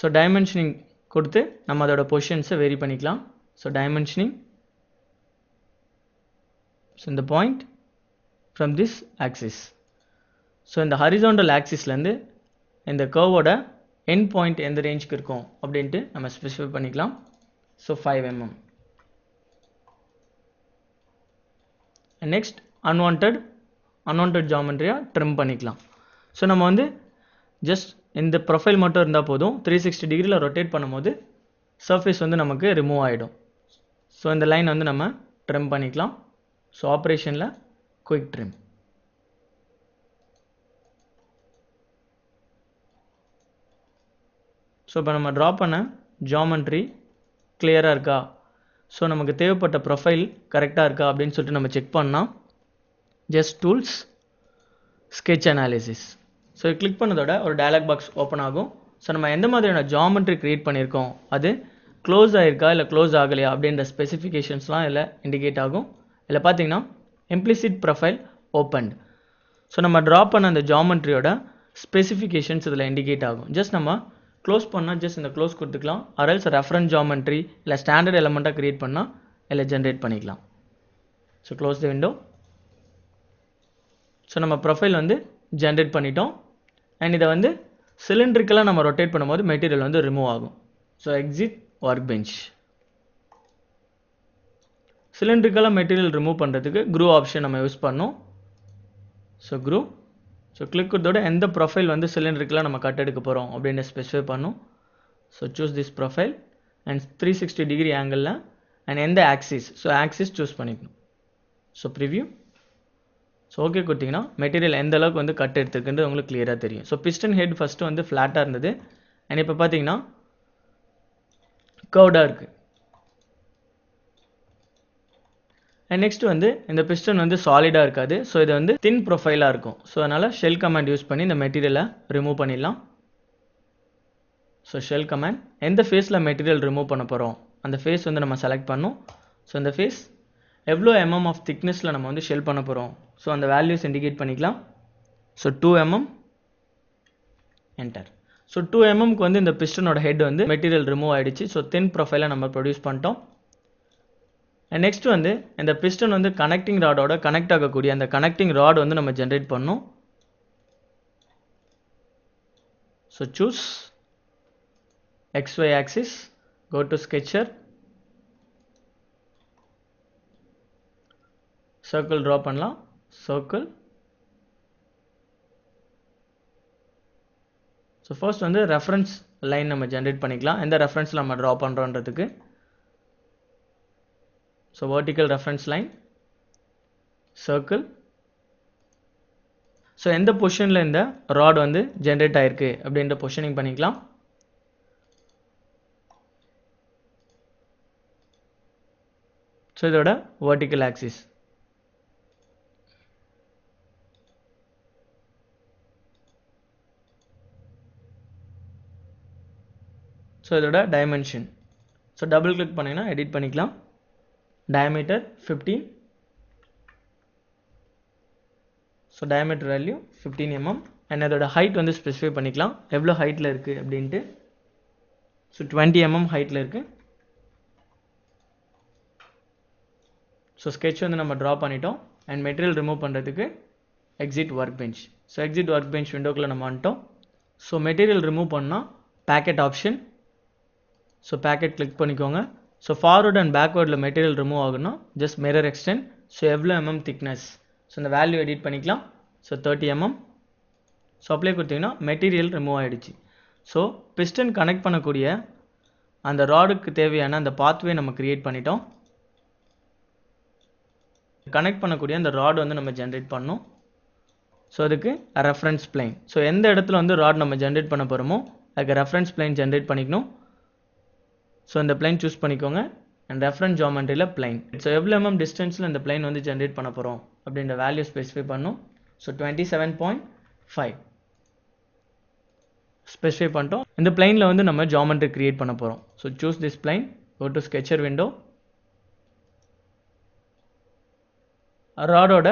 So dimensioning கொடுத்து நம்ம அதோட பொசிஷன்ஸை வேரி பண்ணிக்கலாம். So dimensioning. ஸோ இந்த point from this axis. So இந்த ஹரிசாண்டல் ஆக்சிஸ்லேருந்து இந்த கர்வோட எண்ட் பாயிண்ட் எந்த ரேஞ்சுக்கு இருக்கும் அப்படின்ட்டு நம்ம ஸ்பெசிஃபை பண்ணிக்கலாம். So 5 mm. நெக்ஸ்ட் அன்வான்ட் ஜாமெண்ட்ரியாக ட்ரிம் பண்ணிக்கலாம். ஸோ நம்ம வந்து ஜஸ்ட் இந்த ப்ரொஃபைல் மட்டும் இருந்தால் போதும். 360 டிகிரியில் ரொட்டேட் பண்ணும்போது சர்ஃபேஸ் வந்து நமக்கு ரிமூவ் ஆகிடும். ஸோ இந்த லைன் வந்து நம்ம ட்ரிம் பண்ணிக்கலாம். ஸோ ஆப்ரேஷனில் குயிக் ட்ரிம். ஸோ இப்போ நம்ம ட்ரா பண்ண ஜாமெண்ட்ரி கிளியராக இருக்கா, ஸோ நமக்கு தேவைப்பட்ட ப்ரொஃபைல் கரெக்டாக இருக்கா அப்படின்னு சொல்லிட்டு நம்ம செக் பண்ணால் just tools, sketch analysis. So click பண்ணதோட ஒரு டயலாக் பாக்ஸ் ஓப்பன் ஆகும். ஸோ நம்ம எந்த மாதிரியான ஜாமெண்ட்ரி க்ரியேட் பண்ணியிருக்கோம், அது க்ளோஸ் ஆகிருக்கா இல்லை க்ளோஸ் ஆகலையா அப்படின்ற ஸ்பெசிஃபிகேஷன்ஸ்லாம் இதில் இண்டிகேட் ஆகும். இதில் பார்த்தீங்கன்னா implicit profile opened. ஸோ நம்ம ட்ரா பண்ண அந்த ஜாமெண்ட்ரியோட ஸ்பெசிஃபிகேஷன்ஸ் இதில் இண்டிகேட் ஆகும். ஜஸ்ட் நம்ம க்ளோஸ் பண்ணால் ஜஸ்ட் இந்த க்ளோஸ் கொடுத்துக்கலாம், அரல்ஸ் ரெஃபரன்ஸ் ஜாமெண்ட்ரி இல்லை ஸ்டாண்டர்ட் எலமெண்ட்டாக க்ரியேட் பண்ணால் இல்லை ஜென்ரேட் பண்ணிக்கலாம். So close the window. So நம்ம ப்ரொஃபைல் வந்து ஜென்ரேட் பண்ணிட்டோம். அண்ட் இதை வந்து சிலிண்ட்ரிக்கலாக நம்ம ரொட்டேட் பண்ணும்போது மெட்டீரியல் வந்து ரிமூவ் ஆகும். So exit work bench. சிலிண்ட்ரிக்கலாக மெட்டீரியல் ரிமூவ் பண்ணுறதுக்கு க்ரூ ஆப்ஷன் நம்ம யூஸ் பண்ணோம். So groove. ஸோ கிளிக் கொடுத்தோட எந்த ப்ரொஃபைல் வந்து சிலிண்ட்ரிக்கலாக நம்ம கட் எடுக்க போகிறோம் அப்படின்னு ஸ்பெசிஃபை பண்ணோம். So choose this profile and 360 degree ஆங்கிளில் அண்ட் எந்த ஆக்சிஸ், ஸோ ஆக்சிஸ் சூஸ் பண்ணிக்கணும். So preview. ஸோ ஓகே கொடுத்தீங்கன்னா மெட்டீரியல் எந்த அளவுக்கு வந்து கட் எடுத்துருக்குன்றது உங்களுக்கு கிளியராக தெரியும். ஸோ பிஸ்டன் ஹெட் ஃபஸ்ட்டு வந்து ஃப்ளாட்டாக இருந்தது அண்ட் இப்போ பார்த்தீங்கன்னா கர்வ்டாக இருக்குது. அண்ட் நெக்ஸ்ட் வந்து இந்த பிஸ்டன் வந்து சாலிடாக இருக்காது. ஸோ இது வந்து தின் ப்ரொஃபைலாக இருக்கும். ஸோ அதனால் ஷெல் கமாண்ட் யூஸ் பண்ணி இந்த மெட்டீரியலை ரிமூவ் பண்ணிடலாம். ஸோ ஷெல் கமாண்ட் எந்த ஃபேஸில் மெட்டீரியல் ரிமூவ் பண்ண போகிறோம் அந்த ஃபேஸ் வந்து நம்ம செலக்ட் பண்ணோம். ஸோ இந்த ஃபேஸ் எவ்வளோ mm ஆஃப் திக்னஸில் நம்ம வந்து ஷெல் பண்ண போகிறோம், ஸோ அந்த வேல்யூஸ் இண்டிகேட் பண்ணிக்கலாம். So 2 mm enter. ஸோ 2 mmக்கு வந்து இந்த பிஸ்டனோட ஹெட் வந்து மெட்டீரியல் ரிமூவ் ஆகிடுச்சு. ஸோ தின் ப்ரொஃபைலை நம்ம ப்ரொடியூஸ் பண்ணிட்டோம். அண்ட் நெக்ஸ்ட் வந்து இந்த பிஸ்டன் வந்து கனெக்டிங் ராடோட கனெக்ட் ஆகக்கூடிய அந்த கனெக்டிங் ராட் வந்து நம்ம ஜென்ரேட் பண்ணோம். So choose XY axis, go to sketcher, circle draw பண்ணலாம். சர்க்கிள். ஸோ ஃபர்ஸ்ட் வந்து ரெஃபரன்ஸ் லைன் நம்ம ஜென்ரேட் பண்ணிக்கலாம், எந்த ரெஃபரன்ஸில் நம்ம ட்ரா பண்ணுறோன்றதுக்கு. So vertical reference line, circle. So எந்த பொசிஷனில் இந்த ராட் வந்து ஜென்ரேட் ஆகிருக்கு அப்படின்ற பொசிஷனிங் பண்ணிக்கலாம். ஸோ இதோட vertical axis. ஸோ இதோட டைமென்ஷன். ஸோ டபுள் கிளிக் பண்ணிங்கன்னா எடிட் பண்ணிக்கலாம். diameter 15. So diameter value 15 mm and அதோட ஹைட் வந்து ஸ்பெசிஃபை பண்ணிக்கலாம் எவ்வளோ ஹைட்டில் இருக்குது அப்படின்ட்டு. ஸோ 20 mm ஹைட்டில் இருக்குது. ஸோ ஸ்கெட்ச் வந்து நம்ம ட்ரா பண்ணிட்டோம் அண்ட் மெட்டீரியல் ரிமூவ் பண்ணுறதுக்கு exit work bench. So exit work bench விண்டோக்குள்ளே நம்ம வந்துட்டோம். ஸோ மெட்டீரியல் ரிமூவ் பண்ணால் pocket option. So pocket click பண்ணிக்கோங்க. ஸோ ஃபார்வர்ட் அண்ட் பேக்வேர்டில் மெட்டீரியல் ரிமூவ் ஆகணும் ஜஸ்ட் மிரர் எக்ஸ்டென்ட். ஸோ எவ்வளோ mm திக்னஸ், ஸோ இந்த வேல்யூ எடிட் பண்ணிக்கலாம். So 30 mm. ஸோ அப்ளை கொடுத்தீங்கன்னா மெட்டீரியல் ரிமூவ் ஆகிடுச்சு. ஸோ பிஸ்டன் கனெக்ட் பண்ணக்கூடிய அந்த ராடுக்கு தேவையான அந்த பாத்வே நம்ம க்ரியேட் பண்ணிட்டோம். கனெக்ட் பண்ணக்கூடிய அந்த ராட் வந்து நம்ம ஜென்ரேட் பண்ணோம். ஸோ அதுக்கு ரெஃபரன்ஸ் பிளைன். ஸோ எந்த இடத்துல வந்து ராட் நம்ம ஜென்ரேட் பண்ண போகிறோமோ அதுக்கு ரெஃபரன்ஸ் பிளைன் ஜென்ரேட் பண்ணிக்கணும். ஸோ இந்த பிளைன் சூஸ் பண்ணிக்கோங்க அண்ட் ரெஃபரன்ஸ் ஜாமெண்ட்ரியில் பிளைன். ஸோ எவ்வளோ mm டிஸ்டன்ஸில் இந்த பிளைன் வந்து ஜென்ரேட் பண்ண போகிறோம் அப்படின்ற வேல்யூ ஸ்பெசிஃபை பண்ணோம். ஸோ 27.5 ஸ்பெசிஃபை பண்ணிட்டோம். இந்த பிளைனில் வந்து நம்ம ஜாமெண்ட்ரி கிரியேட் பண்ண போகிறோம். So choose this plane, go to sketcher window. ராடோட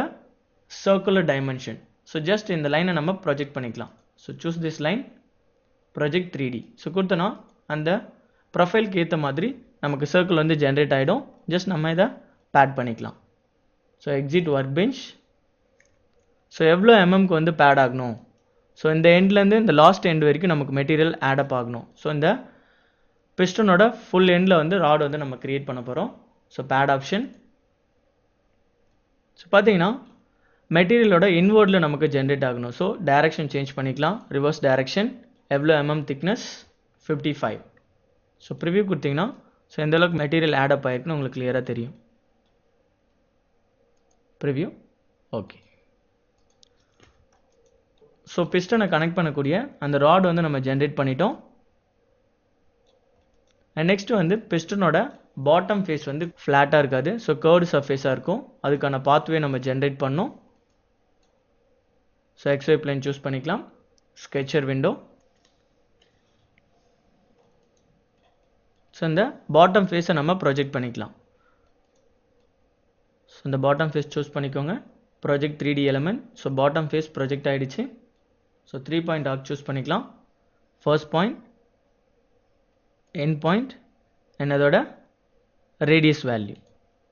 சர்க்குலர் டைமென்ஷன். ஸோ ஜஸ்ட் இந்த லைனை நம்ம ப்ரொஜெக்ட் பண்ணிக்கலாம். So choose this line, project 3D. So கொடுத்தோன்னா அந்த ப்ரொஃபைலுக்கு ஏற்ற மாதிரி நமக்கு சர்க்கிள் வந்து ஜென்ரேட் ஆகிடும். ஜஸ்ட் நம்ம இதை பேட் பண்ணிக்கலாம். So exit work bench. So எவ்வளோ mmக்கு வந்து பேட் ஆகணும், ஸோ இந்த எண்ட்லேருந்து இந்த லாஸ்ட் எண்ட் வரைக்கும் நமக்கு மெட்டீரியல் ஆடப் ஆகணும். ஸோ இந்த பிஸ்டனோட ஃபுல் எண்டில் வந்து ராட் வந்து நம்ம க்ரியேட் பண்ண போகிறோம். So pad option. ஸோ பார்த்தீங்கன்னா மெட்டீரியலோட இன்வர்டில் நமக்கு ஜென்ரேட் ஆகணும். ஸோ டைரக்ஷன் சேஞ்ச் பண்ணிக்கலாம். Reverse direction. எவ்வளோ mm திக்னஸ் 55. ஸோ ப்ரிவியூ கொடுத்தீங்கன்னா ஸோ எந்த அளவுக்கு மெட்டீரியல் ஆடப் ஆகிருக்குன்னு உங்களுக்கு கிளியராக தெரியும். ப்ரிவியூ. ஓகே. ஸோ பிஸ்டனை கனெக்ட் பண்ணக்கூடிய அந்த ராட் வந்து நம்ம ஜென்ரேட் பண்ணிட்டோம். அண்ட் நெக்ஸ்ட் வந்து பிஸ்டனோட பாட்டம் ஃபேஸ் வந்து ஃப்ளாட்டாக இருக்காது. ஸோ கர்வ்டு சர்ஃபேஸாக இருக்கும். அதுக்கான பாத்வே நம்ம ஜென்ரேட் பண்ணோம். ஸோ XY பிளைன் சூஸ் பண்ணிக்கலாம். Sketcher window. ஸோ இந்த பாட்டம் ஃபேஸை நம்ம ப்ரொஜெக்ட் பண்ணிக்கலாம். ஸோ இந்த பாட்டம் ஃபேஸ் சூஸ் பண்ணிக்கோங்க. Project 3D element. So bottom face project ஆகிடுச்சு. ஸோ 3 பாயிண்ட் ஆர்க் சூஸ் பண்ணிக்கலாம். First point, end point and அதோட ரேடியஸ் வேல்யூ.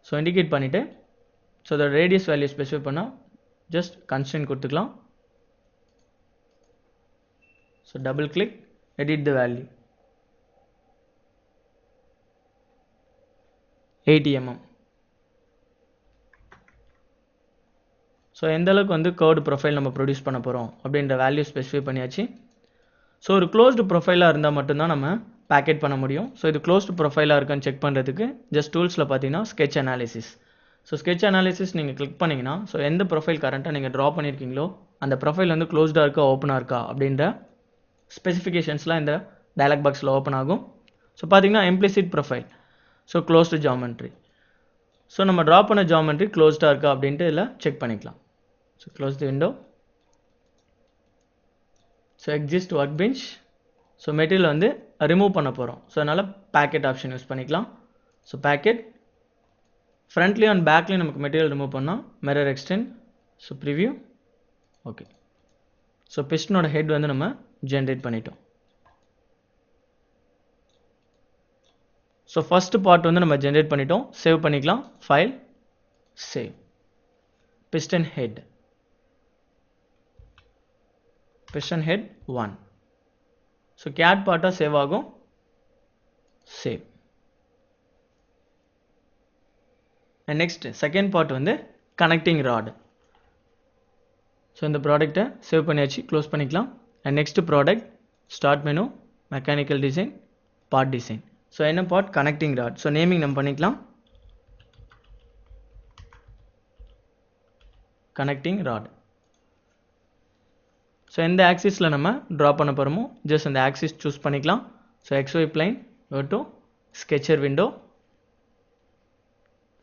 ஸோ இண்டிகேட் பண்ணிவிட்டு ஸோ அதோட ரேடியஸ் வேல்யூ ஸ்பெசிஃபை பண்ணால் ஜஸ்ட் கன்ஸ்டன்ட் கொடுத்துக்கலாம். So double click, edit the value 80 mm. So எந்த அளவுக்கு வந்து கர்வ்டு ப்ரொஃபைல் நம்ம ப்ரொடியூஸ் பண்ண போகிறோம் அப்படின்ற வேல்யூ ஸ்பெசிஃபை பண்ணியாச்சு. ஸோ ஒரு க்ளோஸ்டு ப்ரொஃபைலாக இருந்தால் மட்டும்தான் நம்ம பேக்கெட் பண்ண முடியும். ஸோ இது க்ளோஸ்டு ப்ரொஃபைலாக இருக்கான்னு செக் பண்ணுறதுக்கு ஜஸ்ட் டூல்ஸில் பார்த்தீங்கன்னா sketch analysis. So sketch analysis நீங்கள் கிளிக் பண்ணிங்கன்னா ஸோ எந்த ப்ரொஃபைல் கரண்ட்டாக நீங்கள் ட்ரா பண்ணியிருக்கீங்களோ அந்த ப்ரொஃபைல் வந்து க்ளோஸ்டாக இருக்கா ஓப்பனாக இருக்கா அப்படின்ற ஸ்பெசிஃபிகேஷன்ஸ்லாம் இந்த டயலாக் பாக்ஸில் ஓப்பன் ஆகும். ஸோ பார்த்தீங்கன்னா implicit profile, so closed geometry. So நம்ம ட்ரா பண்ண ஜாமெண்ட்ரி க்ளோஸ்டாக இருக்கா அப்படின்ட்டு இதில் செக் பண்ணிக்கலாம். So close the window. So exist work bench. So material வந்து ரிமூவ் பண்ண போகிறோம். ஸோ அதனால் பேக்கெட் ஆப்ஷன் யூஸ் பண்ணிக்கலாம். ஸோ பேக்கெட் ஃப்ரண்ட்லேயும் அண்ட் பேக்லேயும் நமக்கு மெட்டீரியல் ரிமூவ் பண்ணால் mirror extent. So preview. Okay. So பிஸ்டனோட ஹெட் வந்து நம்ம ஜென்ரேட் பண்ணிட்டோம். ஸோ ஃபஸ்ட்டு பார்ட் வந்து நம்ம ஜென்ரேட் பண்ணிட்டோம். சேவ் பண்ணிக்கலாம். File, save. Piston head, piston head 1. So CAT பார்ட்டாக சேவ் ஆகும். Save. And next second part வந்து கனெக்டிங் ராட். ஸோ இந்த ப்ராடக்ட்டை சேவ் பண்ணியாச்சு, க்ளோஸ் பண்ணிக்கலாம். And next product, start menu, mechanical design, part design. So என்ன part? Connecting rod. So naming நம்ம பண்ணிக்கலாம், கனெக்டிங் ராட். ஸோ எந்த ஆக்சிஸில் நம்ம ட்ரா பண்ண போகிறோமோ ஜஸ்ட் அந்த ஆக்சிஸ் சூஸ் பண்ணிக்கலாம். So XY plane, go to sketcher window,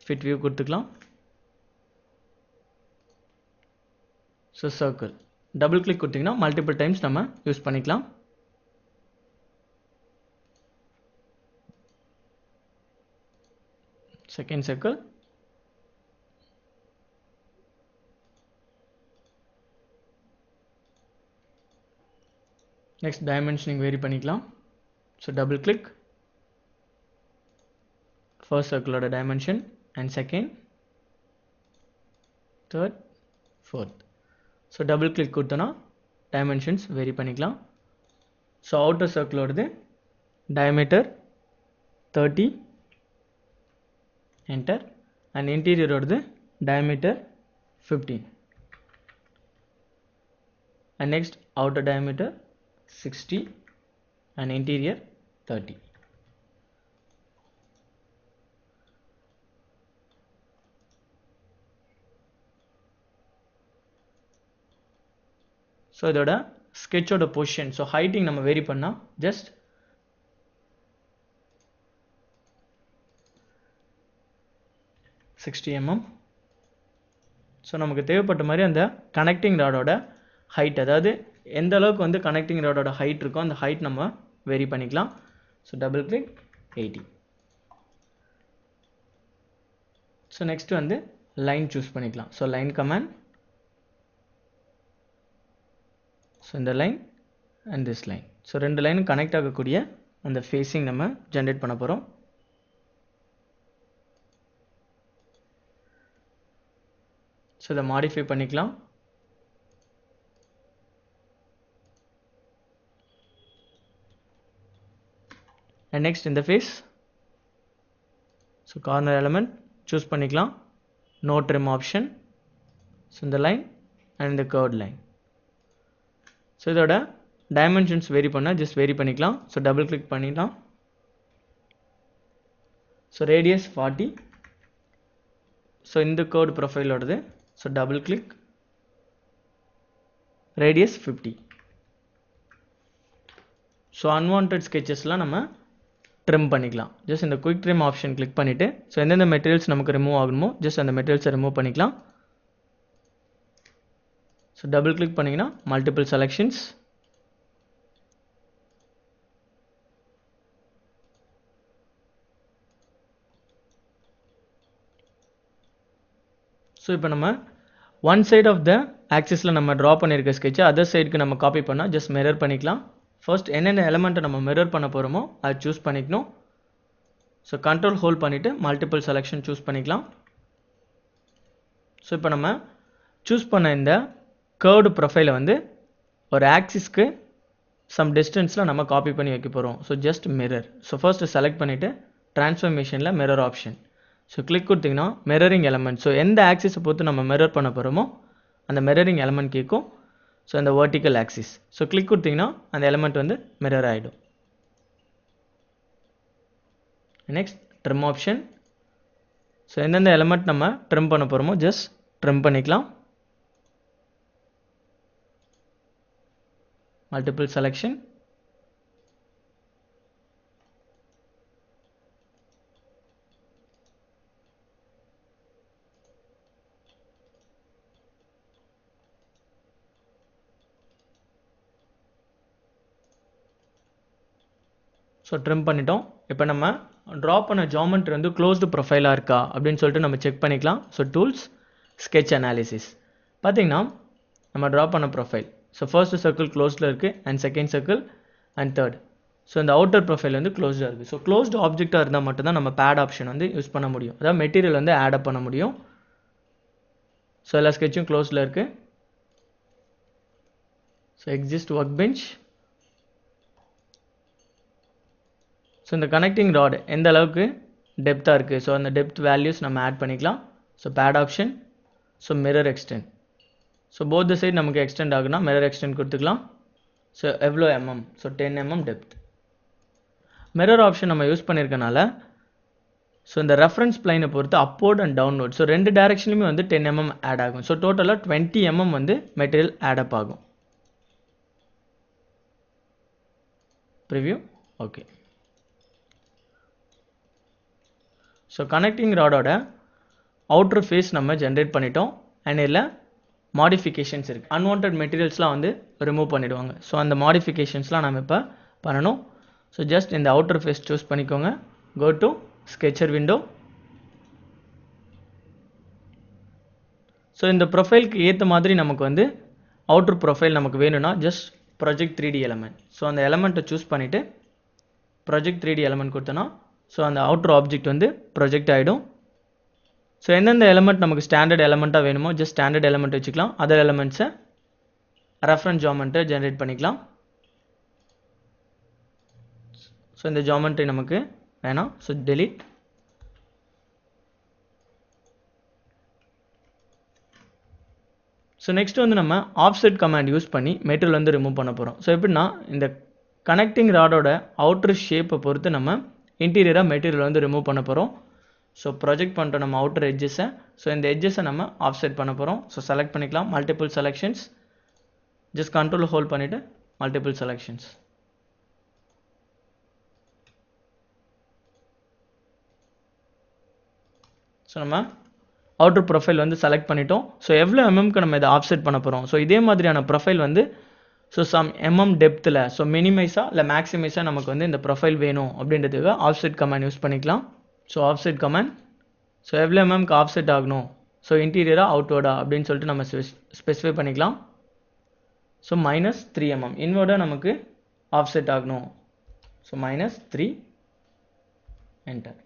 fit view கொடுத்துக்கலாம். ஸோ சர்க்கிள் டபுள் கிளிக் கொடுத்தீங்கன்னா மல்டிபிள் டைம்ஸ் நம்ம யூஸ் பண்ணிக்கலாம். Second circle. Next dimensioning vary பண்ணிக்கலாம். ஸோ டபுள் கிளிக், ஃபர்ஸ்ட் சர்க்கிளோட dimension and second, third, fourth. So double click கொடுத்தோன்னா dimensions vary பண்ணிக்கலாம். So outer சர்க்கிளோடது diameter 30, enter. And இன்டீரியரோடது diameter 15. And next outer diameter 60 and interior 30. So இதோட ஸ்கெட்சோட position, so ஹைட்டிங் நம்ம vary பண்ணால் just mm. So நமக்கு தேவைப்பட்ட மாதிரி அந்த கனெக்டிங் ராடோட ஹைட், அதாவது எந்த அளவுக்கு வந்து கனெக்டிங் ராடோட ஹைட் இருக்கோ அந்த ஹைட் நம்ம வேரி பண்ணிக்கலாம். So double click 80. So next வந்து லைன் சூஸ் பண்ணிக்கலாம். So line command. ஸோ இந்த line and this line, so ரெண்டு லைனும் கனெக்ட் ஆகக்கூடிய அந்த ஃபேஸிங் நம்ம ஜென்ரேட் பண்ண போகிறோம். ஸோ இதை மாடிஃபை பண்ணிக்கலாம். அண்ட் நெக்ஸ்ட் இந்த face, so corner element choose பண்ணிக்கலாம். No trim option. ஸோ இந்த லைன் அண்ட் இந்த கர்வ்ட் லைன். ஸோ இதோட டைமென்ஷன்ஸ் வேரி பண்ணால் ஜஸ்ட் வேரி பண்ணிக்கலாம். ஸோ டபுள் கிளிக் பண்ணிடலாம். So radius 40. ஸோ இந்த கர்வ்ட் ப்ரொஃபைலோடது. So double click, radius 50. So unwanted ஸ்கெச்சஸ்லாம் நம்ம ட்ரிம் பண்ணிக்கலாம். ஜஸ்ட் இந்த குயிக் ட்ரிம் ஆப்ஷன் கிளிக் பண்ணிவிட்டு ஸோ எந்தெந்த மெட்டீரியல்ஸ் நமக்கு ரிமூவ் ஆகணுமோ ஜஸ்ட் அந்த மெட்டீரியல்ஸை ரிமூவ் பண்ணிக்கலாம். ஸோ டபுள் கிளிக் பண்ணிங்கன்னா மல்டிபிள் செலெக்ஷன்ஸ். ஸோ இப்போ நம்ம ஒன் சைட் ஆஃப் த ஆக்சிஸில் நம்ம ட்ரா பண்ணியிருக்க ஸ்கெட்சை அதர் சைடுக்கு நம்ம காப்பி பண்ணால் ஜஸ்ட் மிரர் பண்ணிக்கலாம். ஃபர்ஸ்ட் என்னென்ன எலமெண்ட்டை நம்ம மிரர் பண்ண போகிறோமோ அதை சூஸ் பண்ணிக்கணும். ஸோ கண்ட்ரோல் ஹோல்ட் பண்ணிவிட்டு மல்டிபிள் செலெக்ஷன் சூஸ் பண்ணிக்கலாம். ஸோ இப்போ நம்ம சூஸ் பண்ண இந்த கர்வ்டு ப்ரொஃபைலை வந்து ஒரு ஆக்சிஸ்க்கு சம் டிஸ்டன்ஸில் நம்ம காப்பி பண்ணி வைக்க போகிறோம். So just mirror. So first select பண்ணிவிட்டு ட்ரான்ஸ்ஃபர்மேஷனில் மிரர் ஆப்ஷன். ஸோ கிளிக் கொடுத்திங்கன்னா மிரரிங் எலமெண்ட். ஸோ எந்த ஆக்சிஸை பொறுத்து நம்ம மிரர் பண்ண போகிறோமோ அந்த மிரரிங் எலமெண்ட் கேட்கும். ஸோ அந்த வெர்டிக்கல் ஆக்சிஸ். ஸோ கிளிக் கொடுத்திங்கன்னா அந்த எலமெண்ட் வந்து மிரர் ஆகிடும். Next trim option. ஸோ எந்தெந்த எலமெண்ட் நம்ம ட்ரிம் பண்ண போகிறோமோ ஜஸ்ட் ட்ரிம் பண்ணிக்கலாம். Multiple selection. ஸோ ட்ரிம் பண்ணிட்டோம். இப்போ நம்ம ட்ரா பண்ண ஜாமெண்ட்ரி வந்து க்ளோஸ்டு ப்ரொஃபைலாக இருக்கா அப்படின்னு சொல்லிட்டு நம்ம செக் பண்ணிக்கலாம். So tools, sketch analysis. பார்த்தீங்கன்னா நம்ம ட்ரா பண்ண ப்ரொஃபைல். ஸோ ஃபர்ஸ்ட் சர்க்கிள் க்ளோஸ்டில் இருக்குது and second circle and third. So இந்த அவுட்டர் ப்ரொஃபைல் வந்து க்ளோஸ்டாக இருக்குது. ஸோ க்ளோஸ்டு ஆப்ஜெக்டாக இருந்தால் மட்டும்தான் நம்ம பேட் ஆப்ஷன் வந்து யூஸ் பண்ண முடியும். அதாவது மெட்டீரியல் வந்து ஆட் அப் பண்ண முடியும். ஸோ எல்லா ஸ்கெட்சும் க்ளோஸில் இருக்குது. So exist work bench. So இந்த கனெக்டிங் ராட் எந்த அளவுக்கு டெப்த்தாக இருக்குது, ஸோ அந்த டெப்த் வேல்யூஸ் நம்ம ஆட் பண்ணிக்கலாம். So pad option. So mirror extent. So both the side நமக்கு எக்ஸ்டெண்ட் ஆகுனா மிரர் எக்ஸ்டெண்ட் கொடுத்துக்கலாம். ஸோ எவ்வளோ mm, so 10 mm depth. Mirror option நம்ம யூஸ் பண்ணியிருக்கனால ஸோ இந்த ரெஃபரன்ஸ் பிளைனை பொறுத்து அப்வர்ட் அண்ட் டவுன்வர்ட், ஸோ ரெண்டு டேரக்ஷன்லையுமே வந்து 10 mm ஆட் ஆகும். ஸோ டோட்டலாக 20 mm வந்து மெட்டீரியல் ஆட் அப் ஆகும். ப்ரிவ்யூ. ஓகே. ஸோ கனெக்டிங் ராடோட அவுட்டர் ஃபேஸ் நம்ம ஜென்ரேட் பண்ணிட்டோம். அண்ட் இதில் மாடிஃபிகேஷன்ஸ் இருக்குது. அன்வான்ட் மெட்டீரியல்ஸ்லாம் வந்து ரிமூவ் பண்ணிவிடுவாங்க. ஸோ அந்த மாடிஃபிகேஷன்ஸ்லாம் நம்ம இப்போ பண்ணணும். ஸோ ஜஸ்ட் இந்த அவுட்டர் ஃபேஸ் சூஸ் பண்ணிக்கோங்க. Go to sketcher window. So இந்த ப்ரொஃபைலுக்கு ஏற்ற மாதிரி நமக்கு வந்து அவுட்டர் ப்ரொஃபைல் நமக்கு வேணும்னா just project 3D element. So அந்த எலமெண்ட்டை சூஸ் பண்ணிவிட்டு ப்ரொஜெக்ட் 3D எலமெண்ட் கொடுத்தோன்னா ஸோ அந்த அவுட்டர் ஆப்ஜெக்ட் வந்து ப்ரொஜெக்ட் ஆகிடும். ஸோ எந்தெந்த எலமெண்ட் நமக்கு ஸ்டாண்டர்ட் எலமெண்ட்டாக வேணுமோ ஜஸ்ட் ஸ்டாண்டர்ட் எலமெண்ட் வச்சுக்கலாம். அதர் எலமெண்ட்ஸை ரெஃபரன்ஸ் ஜாமெண்ட்டை ஜென்ரேட் பண்ணிக்கலாம். ஸோ இந்த ஜாமெண்ட்ரி நமக்கு வேணாம். So delete. ஸோ நெக்ஸ்ட் வந்து நம்ம ஆஃப்செட் கமாண்ட் யூஸ் பண்ணி மெட்டீரியல் வந்து ரிமூவ் பண்ண போகிறோம். ஸோ எப்படின்னா இந்த கனெக்டிங் ராடோட அவுட்டர் ஷேப்பை பொறுத்து நம்ம இன்டீரியராக மெட்டீரியல் வந்து ரிமூவ் பண்ண போகிறோம். ஸோ ப்ரொஜெக்ட் பண்ணுற நம்ம அவுட்டர் எட்ஜஸை, ஸோ இந்த எட்ஜஸை நம்ம ஆஃப்செட் பண்ண போகிறோம். ஸோ செலக்ட் பண்ணிக்கலாம். Multiple selections. Just control hold பண்ணிவிட்டு மல்டிபிள் செலெக்ஷன்ஸ். ஸோ நம்ம அவுட்டர் ப்ரொஃபைல் வந்து செலக்ட் பண்ணிட்டோம். ஸோ எவ்வளோ எம்எம்க்கு நம்ம இதை ஆஃப்செட் பண்ண போகிறோம். ஸோ இதே மாதிரியான ப்ரொஃபைல் வந்து ஸோ சம் டெப்த்தில் ஸோ மினிமைஸாக இல்லை மேக்ஸிமைஸாக நமக்கு வந்து இந்த ப்ரொஃபைல் வேணும் அப்படின்றதுக்கு ஆஃப்செட் கமாண்ட் யூஸ் பண்ணிக்கலாம். So offset command. ஸோ எவ்வளோ எம்எம்க்கு ஆஃப்செட் ஆகணும், ஸோ இன்டீரியராக அவுட்வர்டா அப்படின்னு சொல்லிட்டு நம்ம ஸ்பெசிஃபை பண்ணிக்கலாம். ஸோ -3 mm இன்வர்டாக நமக்கு ஆஃப்செட் ஆகணும். So -3 enter.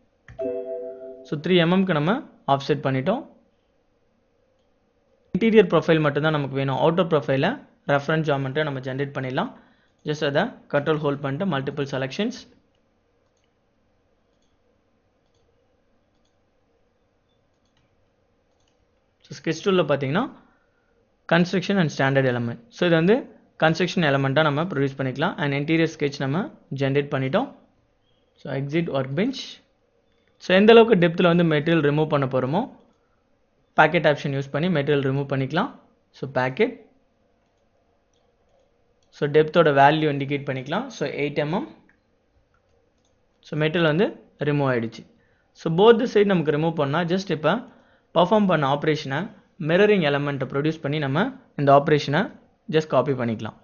ஸோ 3 mmக்கு நம்ம ஆஃப்செட் பண்ணிட்டோம். இன்டீரியர் ப்ரொஃபைல் மட்டும்தான் நமக்கு வேணும். அவுட்டர் ப்ரொஃபைலை ரெஃபரன்ஸ் ஜாமெண்ட்டை நம்ம ஜென்ரேட் பண்ணிடலாம். ஜஸ்ட் அதை கண்ட்ரோல் ஹோல்ட் பண்ணிட்டு மல்டிபிள் செலெக்ஷன்ஸ். ஸோ ஸ்கெட்ச் டூலில் பார்த்தீங்கன்னா construction and standard element. So இது வந்து கன்ஸ்ட்ரக்ஷன் எலமெண்ட்டாக நம்ம ப்ரொடியூஸ் பண்ணிக்கலாம். அண்ட் இன்டீரியர் ஸ்கெட்ச் நம்ம ஜென்ரேட் பண்ணிட்டோம். So exit work bench. So எந்த அளவுக்கு டெப்த்தில் வந்து மெட்டீரியல் ரிமூவ் பண்ண போகிறோமோ பேக்கெட் ஆப்ஷன் யூஸ் பண்ணி மெட்டீரியல் ரிமூவ் பண்ணிக்கலாம். So pocket. ஸோ டெப்த்தோட வேல்யூ இண்டிகேட் பண்ணிக்கலாம். So 8 mm. ஸோ மெட்டீரியல் வந்து ரிமூவ் ஆகிடுச்சு. ஸோ போத் சைடு நமக்கு ரிமூவ் பண்ணால் ஜஸ்ட் இப்போ பர்ஃபார்ம் பண்ண ஆப்ரேஷனை மிரரிங் எலமெண்ட்டை ப்ரொடியூஸ் பண்ணி நம்ம இந்த ஆப்ரேஷனை ஜஸ்ட் காப்பி பண்ணிக்கலாம்.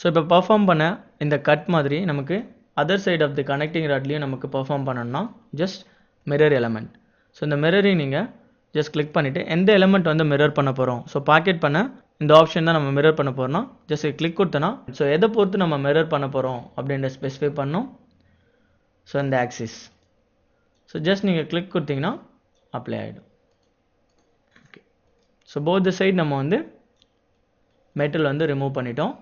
ஸோ இப்போ பர்ஃபார்ம் பண்ண இந்த கட் மாதிரி நமக்கு other side of the connecting ராட்லேயும் நமக்கு பெர்ஃபார்ம் பண்ணணும்னா ஜஸ்ட் மிரர் எலமெண்ட். ஸோ இந்த மிரரையும் நீங்கள் ஜஸ்ட் கிளிக் பண்ணிவிட்டு எந்த எலமெண்ட் வந்து மிரர் பண்ண போகிறோம், ஸோ பாக்கெட் பண்ண இந்த ஆப்ஷன் தான் நம்ம மிரர் பண்ண போகிறோம்னா ஜஸ்ட் கிளிக் கொடுத்தோன்னா ஸோ எதை பொறுத்து நம்ம மிரர் பண்ண போகிறோம் அப்படின்ற ஸ்பெசிஃபை பண்ணோம். ஸோ இந்த ஆக்சிஸ் ஸோ ஜஸ்ட் நீங்கள் கிளிக் கொடுத்தீங்கன்னா அப்ளை ஆகிடும். Okay, so both the side நம்ம வந்து மெட்டல் வந்து ரிமூவ் பண்ணிட்டோம்.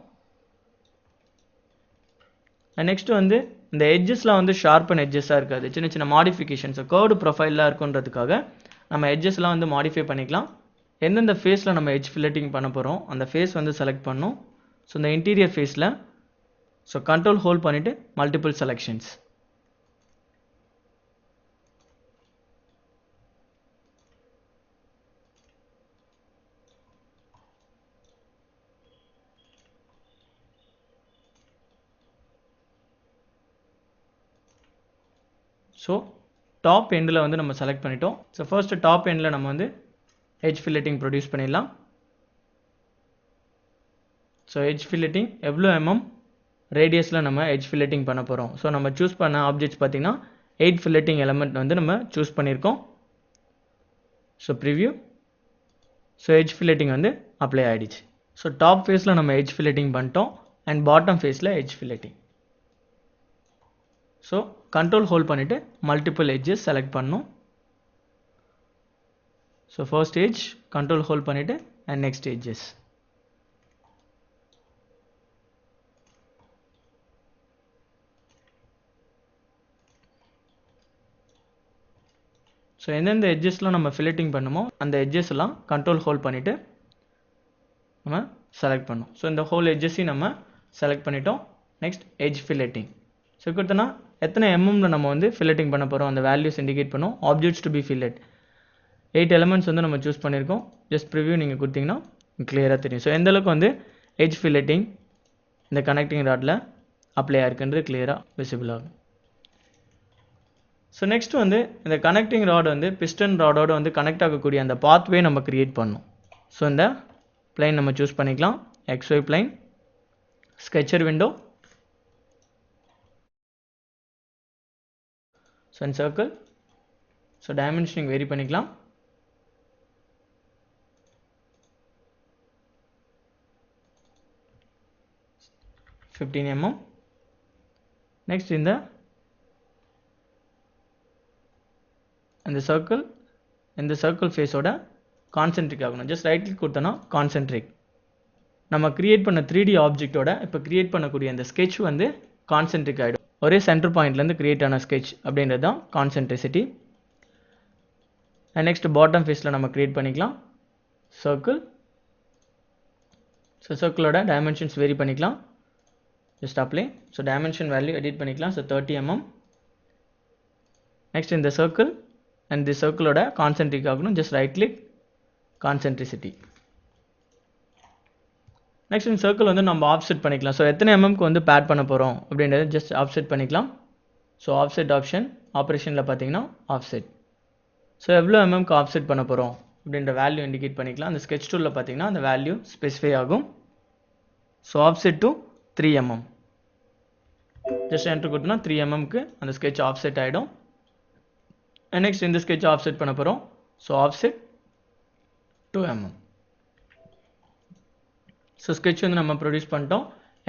நெக்ஸ்ட் வந்து இந்த எட்ஜஸ்லாம் வந்து ஷார்ப்பன் எட்ஜஸாக இருக்காது, சின்ன சின்ன மாடிஃபிகேஷன்ஸ் கர்வ்டு ப்ரொஃபைலாக இருக்குன்றதுக்காக நம்ம எட்ஜஸ்லாம் வந்து மாடிஃபை பண்ணிக்கலாம். எந்தெந்த ஃபேஸில் நம்ம எட்ஜ் ஃபில்லட்டிங் பண்ண போகிறோம் அந்த ஃபேஸ் வந்து செலக்ட் பண்ணோம். ஸோ இந்த இன்டீரியர் ஃபேஸில் ஸோ கண்ட்ரோல் ஹோல்ட் பண்ணிவிட்டு மல்டிபிள் செலெக்ஷன்ஸ். ஸோ டாப் எண்டில் வந்து நம்ம செலக்ட் பண்ணிட்டோம். ஸோ ஃபர்ஸ்ட் டாப் எண்டில் நம்ம வந்து எட்ஜ் ஃபில்லட்டிங் ப்ரொடியூஸ் பண்ணிடலாம். ஸோ எட்ஜ் ஃபில்லட்டிங் எவ்வளோ ரேடியஸில் நம்ம எட்ஜ் ஃபில்லட்டிங் பண்ண போகிறோம். ஸோ நம்ம சூஸ் பண்ண ஆப்ஜெக்ட்ஸ் பார்த்திங்கன்னா 8 ஃபில்லட்டிங் எலமெண்ட் வந்து நம்ம சூஸ் பண்ணியிருக்கோம். So preview. ஸோ எட்ஜ் ஃபில்லட்டிங் வந்து அப்ளை ஆகிடுச்சு. ஸோ டாப் ஃபேஸில் நம்ம எட்ஜ் ஃபில்லட்டிங் பண்ணிட்டோம் அண்ட் பாட்டம் ஃபேஸில் எட்ஜ் ஃபில்லட்டிங். ஸோ கண்ட்ரோல் ஹோல்ட் பண்ணிவிட்டு மல்டிபிள் எட்ஜஸ் செலக்ட் பண்ணணும். So first edge control hold பண்ணிவிட்டு அண்ட் நெக்ஸ்ட் எட்ஜஸ். ஸோ எந்தெந்த எட்ஜஸ்லாம் நம்ம ஃபில்லட்டிங் பண்ணுமோ அந்த எட்ஜஸ் எல்லாம் கண்ட்ரோல் ஹோல்ட் பண்ணிவிட்டு நம்ம செலக்ட் பண்ணோம். ஸோ இந்த ஹோல் எட்ஜஸையும் நம்ம செலக்ட் பண்ணிட்டோம். Next edge ஃபில்லட்டிங். ஸோ கொடுத்தோன்னா எத்தனை எம்எம்ல நம்ம வந்து ஃபில்லட்டிங் பண்ண போகிறோம் அந்த வேல்யூஸ் இண்டிகேட் பண்ணோம். Objects to be fillet 8 elements வந்து நம்ம சூஸ் பண்ணியிருக்கோம். ஜஸ்ட் ப்ரிவ்யூ நீங்கள் கொடுத்தீங்கன்னா கிளியராக தெரியும். ஸோ எந்தளவுக்கு வந்து எட்ஜ் ஃபில்லட்டிங் இந்த கனெக்டிங் ராடில் அப்ளை ஆயிருக்குன்றது கிளியராக விசிபிள் ஆகும். ஸோ நெக்ஸ்ட் வந்து இந்த கனெக்டிங் ராட் வந்து பிஸ்டன் ராடோட வந்து கனெக்ட் ஆகக்கூடிய அந்த பாத்வே நம்ம கிரியேட் பண்ணணும். ஸோ இந்த பிளைன் நம்ம சூஸ் பண்ணிக்கலாம். XY plane, sketcher window, so and circle. So dimensioning vary பண்ணிக்கலாம். mm. நெக்ஸ்ட் இந்த சர்க்கிள் ஃபேஸோட கான்சென்ட்ரிக் ஆகணும். ஜஸ்ட் ரைட் கிளிக் கொடுத்தோன்னா கான்சென்ட்ரிக். நம்ம கிரியேட் பண்ண 3D ஆப்ஜெக்டோட இப்போ கிரியேட் பண்ணக்கூடிய அந்த ஸ்கெட்ச் வந்து கான்சென்ட்ரிக் ஆகிடும். ஒரே சென்டர் பாயிண்ட்லேருந்து கிரியேட் ஆன ஸ்கெட்ச் அப்படின்றது தான் கான்சென்ட்ரிசிட்டி. அண்ட் நெக்ஸ்ட் பாட்டம் ஃபேஸில் நம்ம கிரியேட் பண்ணிக்கலாம் சர்க்கிள். ஸோ சர்க்கிளோட டைமென்ஷன்ஸ் வேரி பண்ணிக்கலாம். Just apply. So dimension value edit பண்ணிக்கலாம். So 30 mm. நெக்ஸ்ட் இந்த சர்க்கிள் அண்ட் தி சர்க்கிளோட கான்சென்ட்ரிக் ஆகணும். Just right click concentricity. Next இந்த சர்க்கிள் வந்து நம்ம ஆஃப்செட் பண்ணிக்கலாம். ஸோ எத்தனை எம்எம்க்கு வந்து பேட் பண்ண போகிறோம் அப்படின்றத ஜஸ்ட் ஆஃப்செட் பண்ணிக்கலாம். ஸோ ஆஃப்செட் ஆப்ஷன் ஆப்ரேஷனில் பார்த்தீங்கன்னா ஆஃப்செட். ஸோ எவ்வளோ எம்எம்க்கு ஆஃப்செட் பண்ண போகிறோம் அப்படின்ற வேல்யூ இண்டிகேட் பண்ணிக்கலாம். அந்த ஸ்கெட்ச் டூலில் பார்த்தீங்கன்னா அந்த வேல்யூ ஸ்பெசிஃபை ஆகும். So offset to 3 mm. Just enter கொடுத்தோன்னா 3 mmக்கு அந்த ஸ்கெட்ச் ஆஃப்செட் ஆகிடும். நெக்ஸ்ட் இந்த ஸ்கெட்ச் ஆஃப்செட் பண்ண போகிறோம். So offset 2 mm. So sketch வந்து நம்ம ப்ரொடியூஸ் பண்ணிட்டோம்.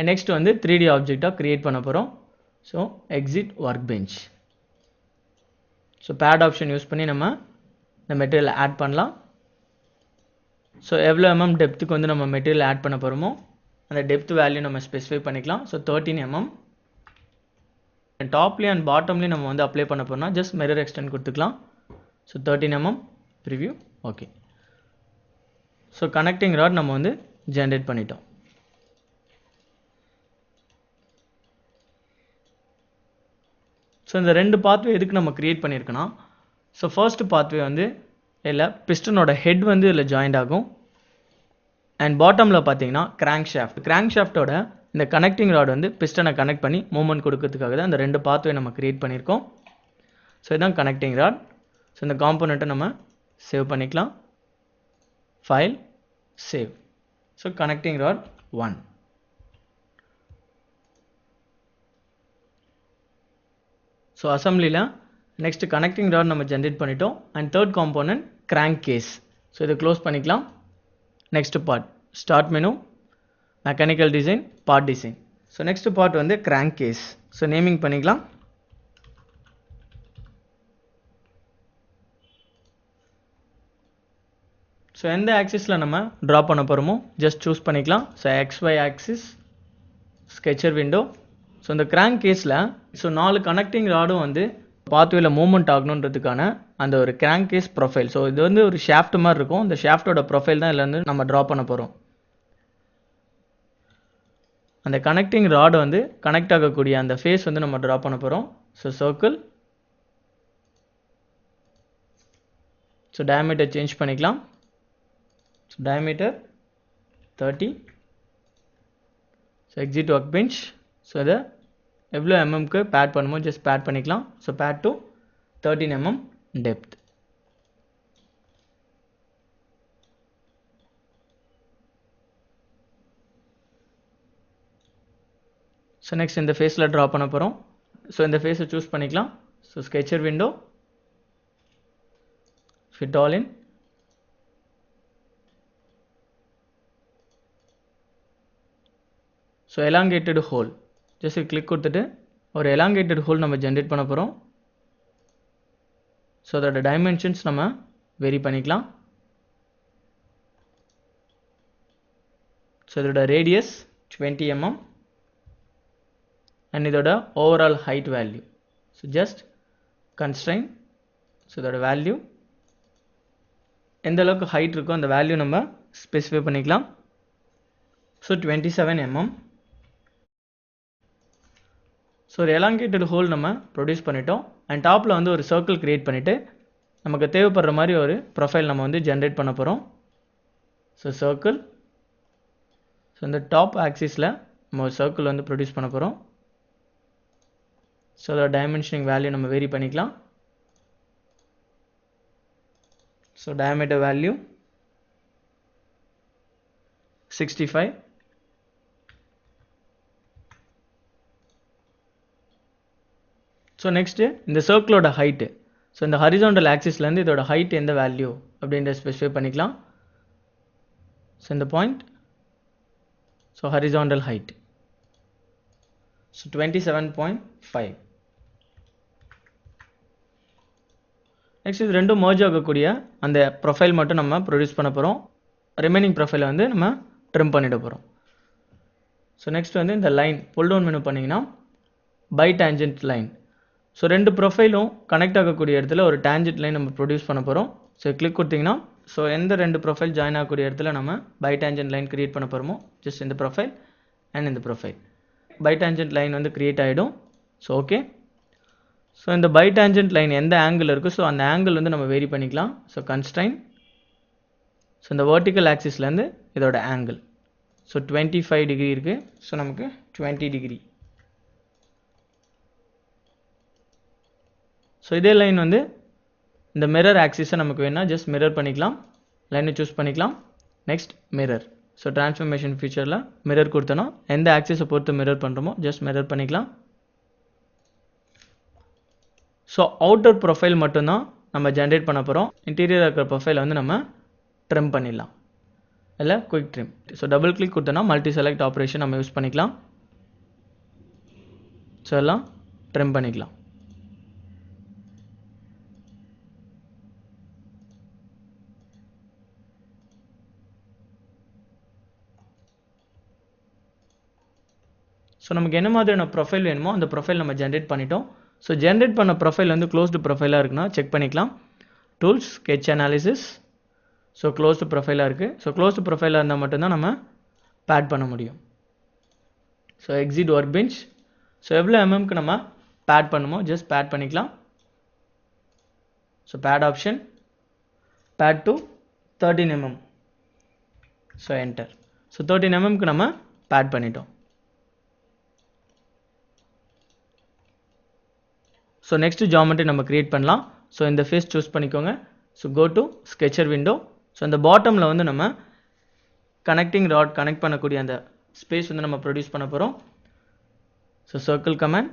நெக்ஸ்ட் வந்து 3D ஆப்ஜெக்டாக க்ரியேட் பண்ண போகிறோம். So exit work bench. So pad option use பண்ணி நம்ம இந்த மெட்டீரியல் ஆட் பண்ணலாம். ஸோ எவ்வளோ டெப்த்துக்கு வந்து நம்ம மெட்டீரியல் ஆட் பண்ண போகிறோமோ அந்த டெப்த் வேல்யூ நம்ம ஸ்பெசிஃபை பண்ணிக்கலாம். So 13 mm. டாப்லேயும் அண்ட் பாட்டம்லேயும் நம்ம வந்து அப்ளை பண்ண போகிறோம்னா ஜஸ்ட் மிரர் எக்ஸ்டெண்ட் கொடுத்துக்கலாம். So 13 mm preview. Okay. So connecting rod நம்ம வந்து ஜென்ரேட் பண்ணிட்டோம். ஸோ இந்த ரெண்டு பாத்வே எதுக்கு நம்ம கிரியேட் பண்ணியிருக்கோன்னா ஸோ ஃபர்ஸ்ட் பாத்வே வந்து இல்லை பிஸ்டனோட ஹெட் வந்து இதில் ஜாயிண்ட் ஆகும். அண்ட் பாட்டமில் பார்த்தீங்கன்னா கிராங்க் ஷாஃப்டோட இந்த கனெக்டிங் ராட் வந்து பிஸ்டனை கனெக்ட் பண்ணி மூவ்மெண்ட் கொடுக்கறதுக்காக தான் இந்த ரெண்டு பாத்வே நம்ம கிரியேட் பண்ணியிருக்கோம். ஸோ இதுதான் கனெக்டிங் ராட். ஸோ இந்த காம்போனண்ட்டை நம்ம சேவ் பண்ணிக்கலாம். File, save. So connecting rod 1. So அசம்பிளியில் நெக்ஸ்ட் கனெக்டிங் ராட் நம்ம ஜென்ரேட் பண்ணிட்டோம். And third component crank case. So இதை க்ளோஸ் பண்ணிக்கலாம். Next part start menu, mechanical design, part design. So next part வந்து crank case. So naming பண்ணிக்கலாம். So எந்த ஆக்சிஸில் நம்ம ட்ரா பண்ண போகிறோமோ ஜஸ்ட் சூஸ் பண்ணிக்கலாம். So XY axis, sketcher window. So இந்த கிராங்க் கேஸில் ஸோ 4 கனெக்டிங் ராடும் வந்து பாத்வேல மூவ்மெண்ட் ஆகணுன்றதுக்கான அந்த ஒரு கிராங்க் கேஸ் ப்ரொஃபைல். ஸோ இது வந்து ஒரு ஷாஃப்ட் மாதிரி இருக்கும். இந்த ஷாஃப்டோட ப்ரொஃபைல் தான் இதில் வந்து நம்ம ட்ரா பண்ண போகிறோம். அந்த கனெக்டிங் ராடு வந்து கனெக்ட் ஆகக்கூடிய அந்த ஃபேஸ் வந்து நம்ம ட்ரா பண்ண போகிறோம். So circle. So diameter change பண்ணிக்கலாம். So diameter 30. So exit work bench. So இதை எவ்வளோ எம்எம்க்கு பேட் பண்ணுமோ ஜஸ்ட் பேட் பண்ணிக்கலாம். So pad to 13 mm depth. So next இந்த ஃபேஸில் ட்ரா பண்ண போகிறோம். ஸோ இந்த ஃபேஸை சூஸ் பண்ணிக்கலாம். So sketcher window, fit all in. So elongated hole just click கொடுத்துட்டு ஒரு எலாங்கேட்டட் ஹோல் நம்ம ஜென்ரேட் பண்ண போகிறோம். ஸோ அதோட டைமென்ஷன்ஸ் நம்ம வெரி பண்ணிக்கலாம். ஸோ இதோட ரேடியஸ் 20 mm அண்ட் இதோட overall height value. So just constrain. So இதோட வேல்யூ எந்த அளவுக்கு ஹைட் இருக்கோ அந்த வேல்யூ நம்ம ஸ்பெசிஃபை பண்ணிக்கலாம். So 27 mm. ஸோ ஒரு எலாங்கேட்டட் ஹோல் நம்ம ப்ரொடியூஸ் பண்ணிட்டோம். அண்ட் டாப்பில் வந்து ஒரு சர்க்கிள் க்ரியேட் பண்ணிவிட்டு நமக்கு தேவைப்படுற மாதிரி ஒரு ப்ரொஃபைல் நம்ம வந்து ஜென்ரேட் பண்ண போகிறோம். So circle. ஸோ இந்த டாப் ஆக்சிஸில் நம்ம ஒரு சர்க்கிள் வந்து ப்ரொடியூஸ் பண்ண போகிறோம். ஸோ அதோட டைமென்ஷனிங் வேல்யூ நம்ம வேரி பண்ணிக்கலாம். So diameter value 65. So next இந்த சர்க்கிளோட ஹைட்டு. ஸோ இந்த ஹரிசாண்டல் ஆக்சிஸ்லேருந்து இதோட ஹைட் எந்த வேல்யூ அப்படின்ற ஸ்பெசிஃபை பண்ணிக்கலாம். ஸோ இந்த point. So horizontal height. So 27.5. Next இது ரெண்டும் மர்ஜ் ஆகக்கூடிய அந்த ப்ரொஃபைல் மட்டும் நம்ம ப்ரொடியூஸ் பண்ண போகிறோம். ரிமைனிங் ப்ரொஃபைலை வந்து நம்ம ட்ரிம் பண்ணிட போகிறோம். ஸோ நெக்ஸ்ட் வந்து இந்த லைன் புல் டவுன் மெனு பண்ணிங்கன்னா பை டேஞ்சன்ட் லைன். ஸோ ரெண்டு ப்ரொஃபைலும் கனெக்ட் ஆகக்கூடிய இடத்துல ஒரு டேஞ்சன்ட் லைன் நம்ம ப்ரொடியூஸ் பண்ண போகிறோம். ஸோ கிளிக் கொடுத்தீங்கன்னா ஸோ எந்த ரெண்டு ப்ரொஃபைல் ஜாயின் ஆகக்கூடிய இடத்துல நம்ம பை டேஞ்சன்ட் லைன் கிரியேட் பண்ண போகிறோமோ ஜஸ்ட் இந்த ப்ரொஃபைல் அண்ட் இந்த ப்ரொஃபைல் பை டேஞ்சன்ட் லைன் வந்து கிரியேட் ஆகிடும். So okay. ஸோ இந்த பை டேஞ்சன்ட் லைன் எந்த ஆங்கிள் இருக்குது ஸோ அந்த ஆங்கிள் வந்து நம்ம வேரி பண்ணிக்கலாம். So constrain. ஸோ இந்த வெர்டிக்கல் ஆக்சிஸ்லேருந்து இதோட ஆங்கிள். ஸோ 25 டிகிரி இருக்குது. ஸோ நமக்கு 20 டிகிரி. ஸோ இதே லைன் வந்து இந்த மிரர் ஆக்சிஸை நமக்கு வேணால் ஜஸ்ட் மிரர் பண்ணிக்கலாம். லைனை சூஸ் பண்ணிக்கலாம். Next mirror. ஸோ டிரான்ஸ்ஃபர்மேஷன் ஃபீச்சரில் மிரர் கொடுத்தோன்னா எந்த ஆக்சிஸை பொறுத்து மிரர் பண்ணுறோமோ ஜஸ்ட் மிரர் பண்ணிக்கலாம். ஸோ அவுட்டர் ப்ரொஃபைல் மட்டும்தான் நம்ம ஜென்ரேட் பண்ண போகிறோம். இன்டீரியர் இருக்கிற ப்ரொஃபைலை வந்து நம்ம ட்ரிம் பண்ணிடலாம். இல்லை quick trim. So double click கொடுத்தோன்னா மல்டி செலக்ட் ஆப்ரேஷன் நம்ம யூஸ் பண்ணிக்கலாம். ஸோ எல்லாம் ட்ரிம் பண்ணிக்கலாம். ஸோ நமக்கு என்ன மாதிரியான ப்ரொஃபைல் வேணுமோ அந்த ப்ரொஃபைல் நம்ம ஜென்ரேட் பண்ணிட்டோம். ஸோ ஜென்ரேட் பண்ண ப்ரொஃபைல் வந்து க்ளோஸ்டு ப்ரொஃபைலாக இருக்குன்னா செக் பண்ணிக்கலாம். Tools, sketch analysis. So closed ப்ரொஃபைலாக இருக்குது. ஸோ க்ளோஸ்டு ப்ரொஃபைலாக இருந்தால் மட்டும்தான் நம்ம பேட் பண்ண முடியும். So exit work bench. So எவ்வளோ எம்எம்க்கு நம்ம பேட் பண்ணுமோ ஜஸ்ட் பேட் பண்ணிக்கலாம். So pad option, pad to 13 mm. So enter. So 13 mmக்கு நம்ம பேட் பண்ணிட்டோம். ஸோ நெக்ஸ்ட் ஜாமெட்ரி நம்ம கிரியேட் பண்ணலாம். ஸோ இந்த ஃபேஸ் சூஸ் பண்ணிக்கோங்க. So go to sketcher window. So அந்த பாட்டமில் வந்து நம்ம கனெக்டிங் ராட் கனெக்ட் பண்ணக்கூடிய அந்த ஸ்பேஸ் வந்து நம்ம ப்ரொடியூஸ் பண்ண போகிறோம். So circle command.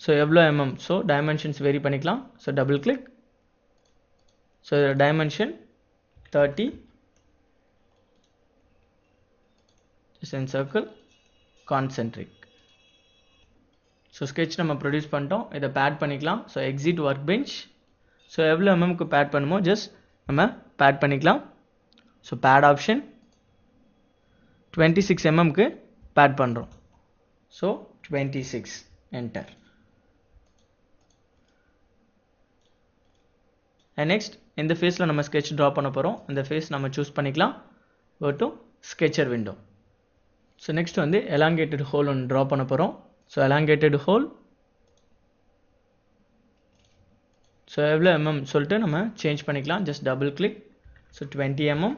ஸோ எவ்வளோ mm, ஸோ டைமென்ஷன்ஸ் வேரி பண்ணிக்கலாம். So double click. So dimension 30, just in circle, concentric. So sketch நம்ம ப்ரொடியூஸ் பண்ணிட்டோம். இதை பேட் பண்ணிக்கலாம். So exit work bench. So எவ்வளோ எம்எம்க்கு பேட் பண்ணுமோ ஜஸ்ட் நம்ம பேட் பண்ணிக்கலாம். ஸோ பேட் ஆப்ஷன் 26 mmக்கு பேட் பண்ணுறோம். So 26 enter. அண்ட் நெக்ஸ்ட் இந்த ஃபேஸில் நம்ம ஸ்கெட்ச் ட்ரா பண்ண போகிறோம். இந்த ஃபேஸ் நம்ம சூஸ் பண்ணிக்கலாம். Go to sketcher window. So next வந்து எலாங்கேட்டட் ஹோல் ஒன்று ட்ரா பண்ண போகிறோம். So elongated hole. ஸோ எவ்வளோ mm சொல்லிட்டு நம்ம சேஞ்ச் பண்ணிக்கலாம். Just double click. So 20 mm.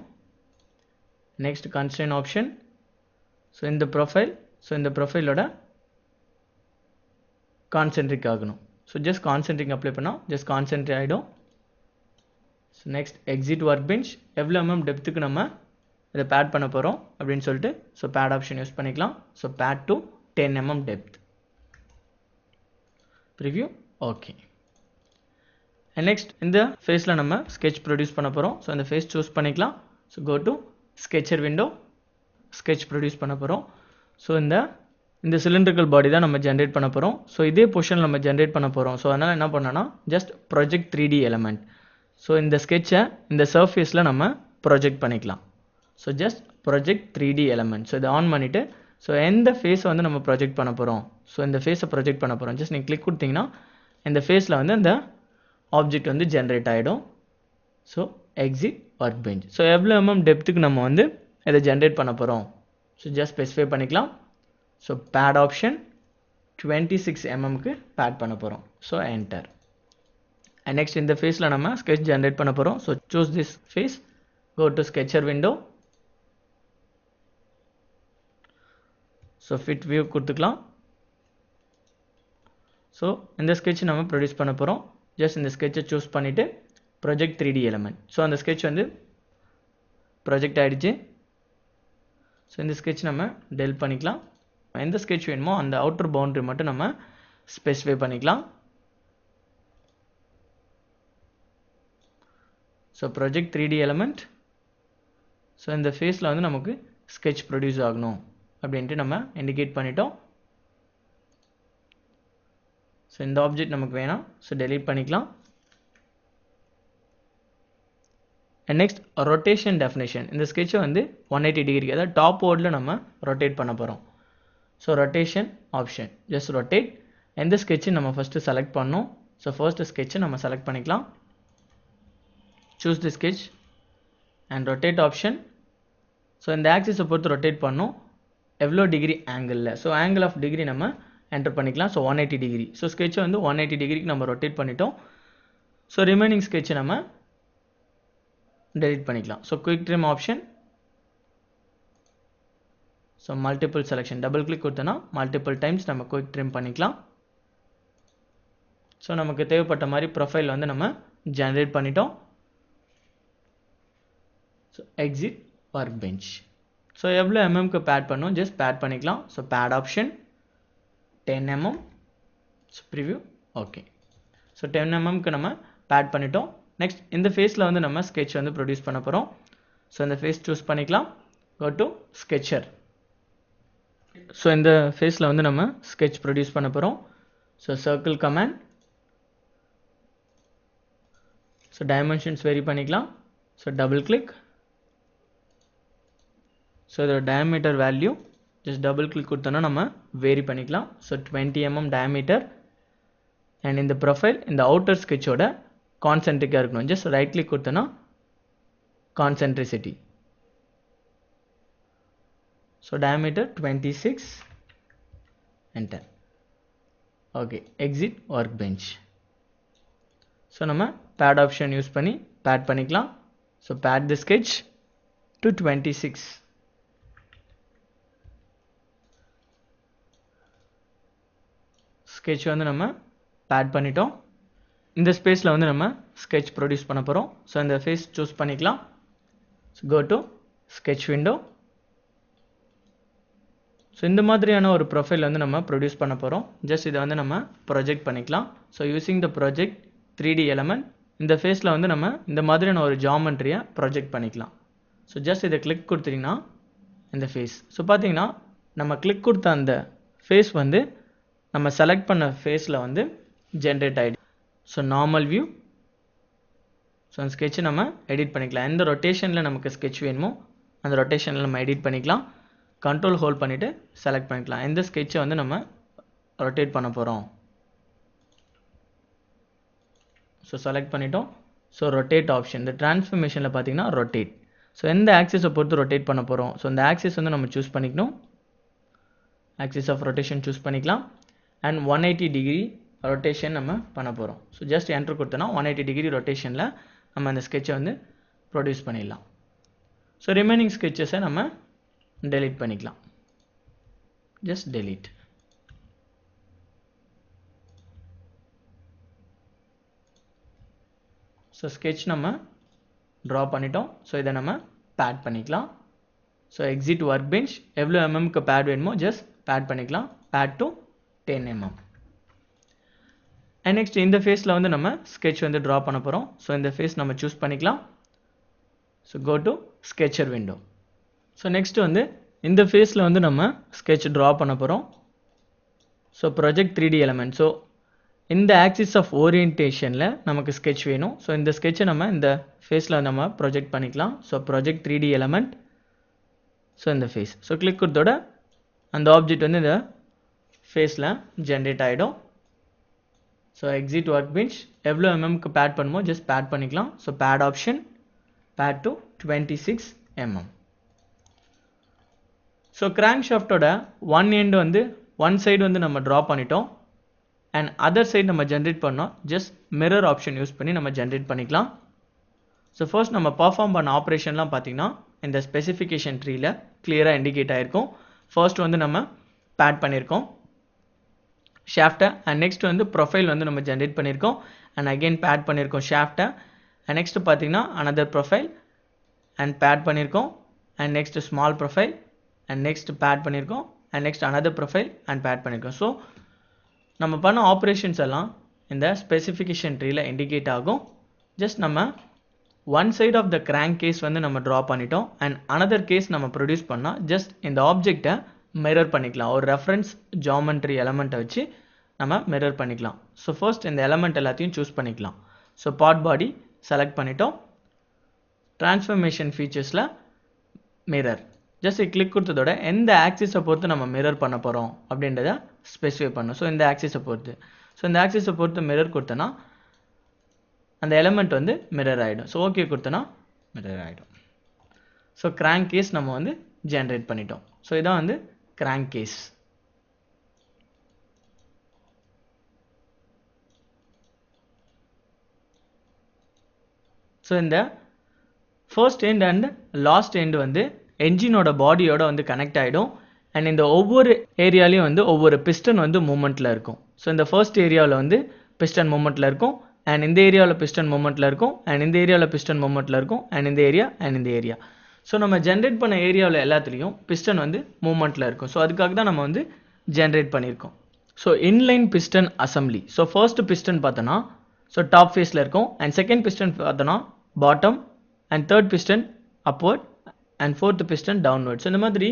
Next constrain option. So இந்த ப்ரொஃபைல், ஸோ இந்த ப்ரொஃபைலோட கான்சென்ட்ரிக் ஆகணும். ஸோ ஜஸ்ட் கான்சென்ட்ரிக் அப்ளை பண்ணால் ஜஸ்ட் கான்சென்ட்ரிக் ஆகிடும். So next exit work bench. எவ்வளோ mm டெப்த்துக்கு நம்ம இதை பேட் பண்ண போகிறோம் அப்படின்னு சொல்லிட்டு ஸோ பேட் ஆப்ஷன் யூஸ் பண்ணிக்கலாம். So pad to 10 mm depth. Preview. Okay. And next இந்த ஃபேஸில் நம்ம ஸ்கெட்ச் ப்ரொடியூஸ் பண்ண போகிறோம். ஸோ இந்த ஃபேஸ் சூஸ் பண்ணிக்கலாம். So go to sketcher window. Sketch produce பண்ண போகிறோம். ஸோ இந்த சிலிண்ட்ரிக்கல் பாடி தான் நம்ம ஜென்ரேட் பண்ண போகிறோம். ஸோ இதே பொசிஷன் நம்ம ஜென்ரேட் பண்ண போகிறோம். ஸோ அதனால் என்ன பண்ணோன்னா just project 3D element. So இந்த ஸ்கெட்சை இந்த சர்ஃபேஸில் நம்ம ப்ரொஜெக்ட் பண்ணிக்கலாம். So just project 3D element. So இதை ஆன் பண்ணிவிட்டு ஸோ எந்த ஃபேஸை வந்து நம்ம ப்ரொஜெக்ட் பண்ண போகிறோம், ஸோ இந்த ஃபேஸை ப்ரொஜெக்ட் பண்ண போகிறோம். ஜஸ்ட் நீங்கள் கிளிக் கொடுத்தீங்கன்னா இந்த ஃபேஸில் வந்து இந்த ஆப்ஜெக்ட் வந்து ஜென்ரேட் ஆகிடும். So exit work bench. So எவ்வளோ mm டெப்த்துக்கு நம்ம வந்து இதை ஜென்ரேட் பண்ண போகிறோம். ஸோ ஜஸ்ட் ஸ்பெசிஃபை பண்ணிக்கலாம். ஸோ பேட் ஆப்ஷன் 26 mmக்கு பேட் பண்ண போகிறோம். So enter. அண்ட் நெக்ஸ்ட் இந்த ஃபேஸில் நம்ம ஸ்கெட்ச் ஜென்ரேட் பண்ண போகிறோம். So choose this face. Go to sketcher window. So fit view கொடுத்துக்கலாம். ஸோ இந்த ஸ்கெட்ச் நம்ம ப்ரொடியூஸ் பண்ண போகிறோம். ஜஸ்ட் இந்த ஸ்கெட்சை சூஸ் பண்ணிவிட்டு ப்ரொஜெக்ட் 3D எலமெண்ட். ஸோ அந்த ஸ்கெட்ச் வந்து ப்ரொஜெக்ட் ஆகிடுச்சு. ஸோ இந்த ஸ்கெட்ச் நம்ம டெல் பண்ணிக்கலாம். எந்த ஸ்கெட்ச் வேணுமோ அந்த அவுட்டர் பவுண்டரி மட்டும் நம்ம ஸ்பெசிஃபை பண்ணிக்கலாம். So project 3D element. So இந்த ஃபேஸில் வந்து நமக்கு ஸ்கெட்ச் ப்ரொடியூஸ் ஆகணும் அப்படின்ட்டு நம்ம இண்டிகேட் பண்ணிட்டோம். ஸோ இந்த ஆப்ஜெக்ட் நமக்கு வேணாம். ஸோ டெலீட் பண்ணிக்கலாம். And next rotation definition. இந்த ஸ்கெட்சை வந்து 180 டிகிரி, அதாவது டாப் வேர்டில் நம்ம ரொட்டேட் பண்ண போகிறோம். So rotation option. Just rotate. எந்த ஸ்கெட்சை நம்ம ஃபஸ்ட்டு செலக்ட் பண்ணோம். ஸோ ஃபர்ஸ்ட் ஸ்கெட்சை நம்ம செலக்ட் பண்ணிக்கலாம். Choose the sketch and rotate option. So இந்த ஆக்சிஸை பொறுத்து ரொட்டேட் பண்ணோம். எவ்வளோ டிகிரி ஆங்கிளில். ஸோ ஆங்கிள் ஆஃப் டிகிரி நம்ம என்டர் பண்ணிக்கலாம். So 180 degree. ஸோ ஸ்கெட்சை வந்து 180 டிகிரிக்கு நம்ம ரொட்டேட் பண்ணிட்டோம். ஸோ ரிமைனிங் ஸ்கெட்சை நம்ம டெலிட் பண்ணிக்கலாம். So quick trim option. So multiple selection. Double click கொடுத்தோன்னா மல்டிபிள் டைம்ஸ் நம்ம குயிக் ட்ரிம் பண்ணிக்கலாம். ஸோ நமக்கு தேவைப்பட்ட மாதிரி ப்ரொஃபைல் வந்து நம்ம ஜென்ரேட் பண்ணிட்டோம். So exit work bench. So எவ்வளோ mmக்கு பேட் பண்ணணும் ஜஸ்ட் பேட் பண்ணிக்கலாம். So pad option 10 mm. So preview. Okay. So 10 mmக்கு நம்ம பேட் பண்ணிட்டோம். நெக்ஸ்ட் இந்த ஃபேஸில் வந்து நம்ம ஸ்கெட்ச் வந்து ப்ரொடியூஸ் பண்ண போகிறோம். ஸோ இந்த ஃபேஸ் சூஸ் பண்ணிக்கலாம். Go to sketcher. ஸோ இந்த ஃபேஸில் வந்து நம்ம ஸ்கெட்ச் ப்ரொடியூஸ் பண்ண போகிறோம். So circle command. So dimensions vary பண்ணிக்கலாம். So double click. ஸோ இதோட diameter value just double click கொடுத்தோன்னா நம்ம வேரி பண்ணிக்கலாம். So 20 mm diameter. அண்ட் இந்த ப்ரொஃபைல் இந்த அவுட்டர் ஸ்கெட்சோட கான்சென்ட்ரிக்காக இருக்கணும். ஜஸ்ட் ரைட் கிளிக் கொடுத்தோன்னா concentricity. So diameter 26. Enter. Okay. Exit work bench. So நம்ம பேட் ஆப்ஷன் யூஸ் பண்ணி பேட் பண்ணிக்கலாம். So pad the sketch to 26. Sketch வந்து நம்ம பேட் பண்ணிட்டோம். இந்த ஸ்பேஸில் வந்து நம்ம ஸ்கெட்ச் ப்ரொடியூஸ் பண்ண போகிறோம். ஸோ இந்த ஃபேஸ் சூஸ் பண்ணிக்கலாம். So go to sketch window. So இந்த மாதிரியான ஒரு ப்ரொஃபைல் வந்து நம்ம ப்ரொடியூஸ் பண்ண போகிறோம். ஜஸ்ட் இதை வந்து நம்ம ப்ரொஜெக்ட் பண்ணிக்கலாம். So using the project 3D element இந்த ஃபேஸில் வந்து நம்ம இந்த மாதிரியான ஒரு ஜாமெண்ட்ரியை ப்ரொஜெக்ட் பண்ணிக்கலாம். ஸோ ஜஸ்ட் இதை கிளிக் கொடுத்தீங்கன்னா இந்த ஃபேஸ். ஸோ பார்த்தீங்கன்னா நம்ம கிளிக் கொடுத்த அந்த ஃபேஸ் வந்து நம்ம செலக்ட் பண்ண ஃபேஸில் வந்து ஜென்ரேட் ஆகிடும். So normal view. ஸோ அந்த ஸ்கெட்சை நம்ம எடிட் பண்ணிக்கலாம். எந்த ரொட்டேஷனில் நமக்கு ஸ்கெட்ச் வேணுமோ அந்த ரொட்டேஷனில் நம்ம எடிட் பண்ணிக்கலாம். கண்ட்ரோல் ஹோல்ட் பண்ணிவிட்டு செலக்ட் பண்ணிக்கலாம். எந்த ஸ்கெட்சை வந்து நம்ம ரொட்டேட் பண்ண போகிறோம். ஸோ செலக்ட் பண்ணிட்டோம். ஸோ ரொட்டேட் ஆப்ஷன் இந்த டிரான்ஸ்ஃபர்மேஷனில் பார்த்தீங்கன்னா ரொட்டேட். ஸோ எந்த ஆக்சிஸை பொறுத்து ரொட்டேட் பண்ண போகிறோம். ஸோ இந்த ஆக்சிஸ் வந்து நம்ம சூஸ் பண்ணிக்கணும். ஆக்சிஸ் ஆஃப் ரொட்டேஷன் சூஸ் பண்ணிக்கலாம். அண்ட் 180 டிகிரி ரொட்டேஷன் நம்ம பண்ண போகிறோம். ஸோ ஜஸ்ட் என்டர் கொடுத்தோன்னா 180 டிகிரி ரொட்டேஷனில் நம்ம அந்த ஸ்கெட்சை வந்து ப்ரொடியூஸ் பண்ணிடலாம். ஸோ ரிமைனிங் ஸ்கெட்சஸை நம்ம டெலீட் பண்ணிக்கலாம். Just delete. ஸோ ஸ்கெட்ச் நம்ம ட்ரா பண்ணிட்டோம். ஸோ இதை நம்ம பேட் பண்ணிக்கலாம். ஸோ எக்ஸிட் ஒர்க் பெஞ்ச் எவ்வளோ எம்எம்க்கு பேட் வேணுமோ ஜஸ்ட் பேட் பண்ணிக்கலாம். Pad to 10 mm. And next இந்த ஃபேஸில் வந்து நம்ம ஸ்கெட்ச் வந்து ட்ரா பண்ண போகிறோம். ஸோ இந்த ஃபேஸ் நம்ம சூஸ் பண்ணிக்கலாம். So go to sketcher window. So next வந்து இந்த ஃபேஸில் வந்து நம்ம ஸ்கெட்ச் ட்ரா பண்ண போகிறோம். So project 3D element. So இந்த ஆக்சிஸ் ஆஃப் ஓரியன்டேஷனில் நமக்கு ஸ்கெட்ச் வேணும். ஸோ இந்த ஸ்கெட்சை நம்ம இந்த ஃபேஸில் நம்ம ப்ரொஜெக்ட் பண்ணிக்கலாம். So project 3D element. So இந்த ஃபேஸ். ஸோ கிளிக் கொடுத்தோட அந்த ஆப்ஜெக்ட் வந்து இந்த ஃபேஸில் ஜென்ரேட் ஆகிடும். ஸோ எக்ஸிட் ஒர்க் பெஞ்ச் எவ்வளோ எம்எம்க்கு பேட் பண்ணுமோ ஜஸ்ட் பேட் பண்ணிக்கலாம். So pad option pad to 26 mm. So crank ஷாஃப்டோட ஒன் எண்ட் வந்து ஒன் சைடு வந்து நம்ம ட்ரா பண்ணிட்டோம். அண்ட் அதர் சைடு நம்ம ஜென்ரேட் பண்ணோம். ஜஸ்ட் மிரர் ஆப்ஷன் யூஸ் பண்ணி நம்ம ஜென்ரேட் பண்ணிக்கலாம். ஸோ ஃபர்ஸ்ட் நம்ம பர்ஃபார்ம் பண்ண ஆப்ரேஷன்லாம் பார்த்தீங்கன்னா இந்த ஸ்பெசிஃபிகேஷன் ட்ரீல கிளியராக இண்டிகேட் ஆகிருக்கும். ஃபர்ஸ்ட் வந்து நம்ம பேட் பண்ணியிருக்கோம் ஷாஃப்டை. அண்ட் நெக்ஸ்ட் வந்து ப்ரொஃபைல் வந்து நம்ம ஜென்ரேட் பண்ணியிருக்கோம். அண்ட் அகெயின் பேட் பண்ணியிருக்கோம் ஷாஃப்டை. அண்ட் நெக்ஸ்ட் பார்த்தீங்கன்னா அனதர் ப்ரொஃபைல் அண்ட் பேட் பண்ணியிருக்கோம். And next small profile and next pad பண்ணியிருக்கோம். And next another profile and pad பண்ணியிருக்கோம். ஸோ நம்ம பண்ண ஆப்ரேஷன்ஸ் எல்லாம் இந்த ஸ்பெசிஃபிகேஷன் ட்ரீல இண்டிகேட் ஆகும். ஜஸ்ட் நம்ம one side of the crank case வந்து நம்ம ட்ரா பண்ணிட்டோம். அண்ட் அனதர் கேஸ் நம்ம ப்ரொடியூஸ் பண்ணால் ஜஸ்ட் இந்த ஆப்ஜெக்டை மிரர் பண்ணிக்கலாம். ஒரு ரெஃபரன்ஸ் ஜாமெண்ட்ரி எலமெண்ட்டை வச்சு நம்ம மிரர் பண்ணிக்கலாம். ஸோ ஃபர்ஸ்ட் இந்த எலமெண்ட் எல்லாத்தையும் சூஸ் பண்ணிக்கலாம். ஸோ பார்ட் பாடி செலக்ட் பண்ணிட்டோம். டிரான்ஸ்ஃபர்மேஷன் ஃபீச்சர்ஸில் மிரர் ஜஸ்ட் கிளிக் கொடுத்ததோட எந்த ஆக்சிஸை பொறுத்து நம்ம மிரர் பண்ண போகிறோம் அப்படின்றத ஸ்பெசிஃபை பண்ணணும். ஸோ இந்த ஆக்சிஸை பொறுத்து. ஸோ இந்த ஆக்சிஸை பொறுத்து மிரர் கொடுத்தோன்னா அந்த எலமெண்ட் வந்து மிரர் ஆகிடும். ஸோ ஓகே கொடுத்தோன்னா மிரர் ஆகிடும். ஸோ கிராங்க் கேஸ் நம்ம வந்து ஜென்ரேட் பண்ணிட்டோம். ஸோ இதான் வந்து கிராங்க் கேஸ். ஸோ இந்த first end and last end வந்து என்ஜினோட பாடியோட வந்து கனெக்ட் ஆகிடும். அண்ட் இந்த ஒவ்வொரு ஏரியாலையும் வந்து ஒவ்வொரு பிஸ்டன் வந்து மூமெண்ட்டில் இருக்கும். ஸோ இந்த ஃபர்ஸ்ட் ஏரியாவில் வந்து பிஸ்டன் மூமெண்ட்டில் இருக்கும். அண்ட் இந்த ஏரியாவில் பிஸ்டன் மூமெண்ட்டில் இருக்கும். அண்ட் இந்த ஏரியாவில் பிஸ்டன் மூமெண்ட்டில் இருக்கும். அண்ட் இந்த ஏரியா அண்ட் இந்த ஏரியா. ஸோ நம்ம ஜென்ரேட் பண்ண ஏரியாவில் எல்லாத்துலேயும் பிஸ்டன் வந்து மூமெண்ட்டில் இருக்கும். ஸோ அதுக்காக தான் நம்ம வந்து ஜென்ரேட் பண்ணியிருக்கோம். So inline piston assembly. So first piston பார்த்தோன்னா ஸோ டாப் ஃபேஸில் இருக்கும். அண்ட் செகண்ட் பிஸ்டன் பார்த்தோன்னா bottom. And third piston upward. And fourth piston downward. So இந்த மாதிரி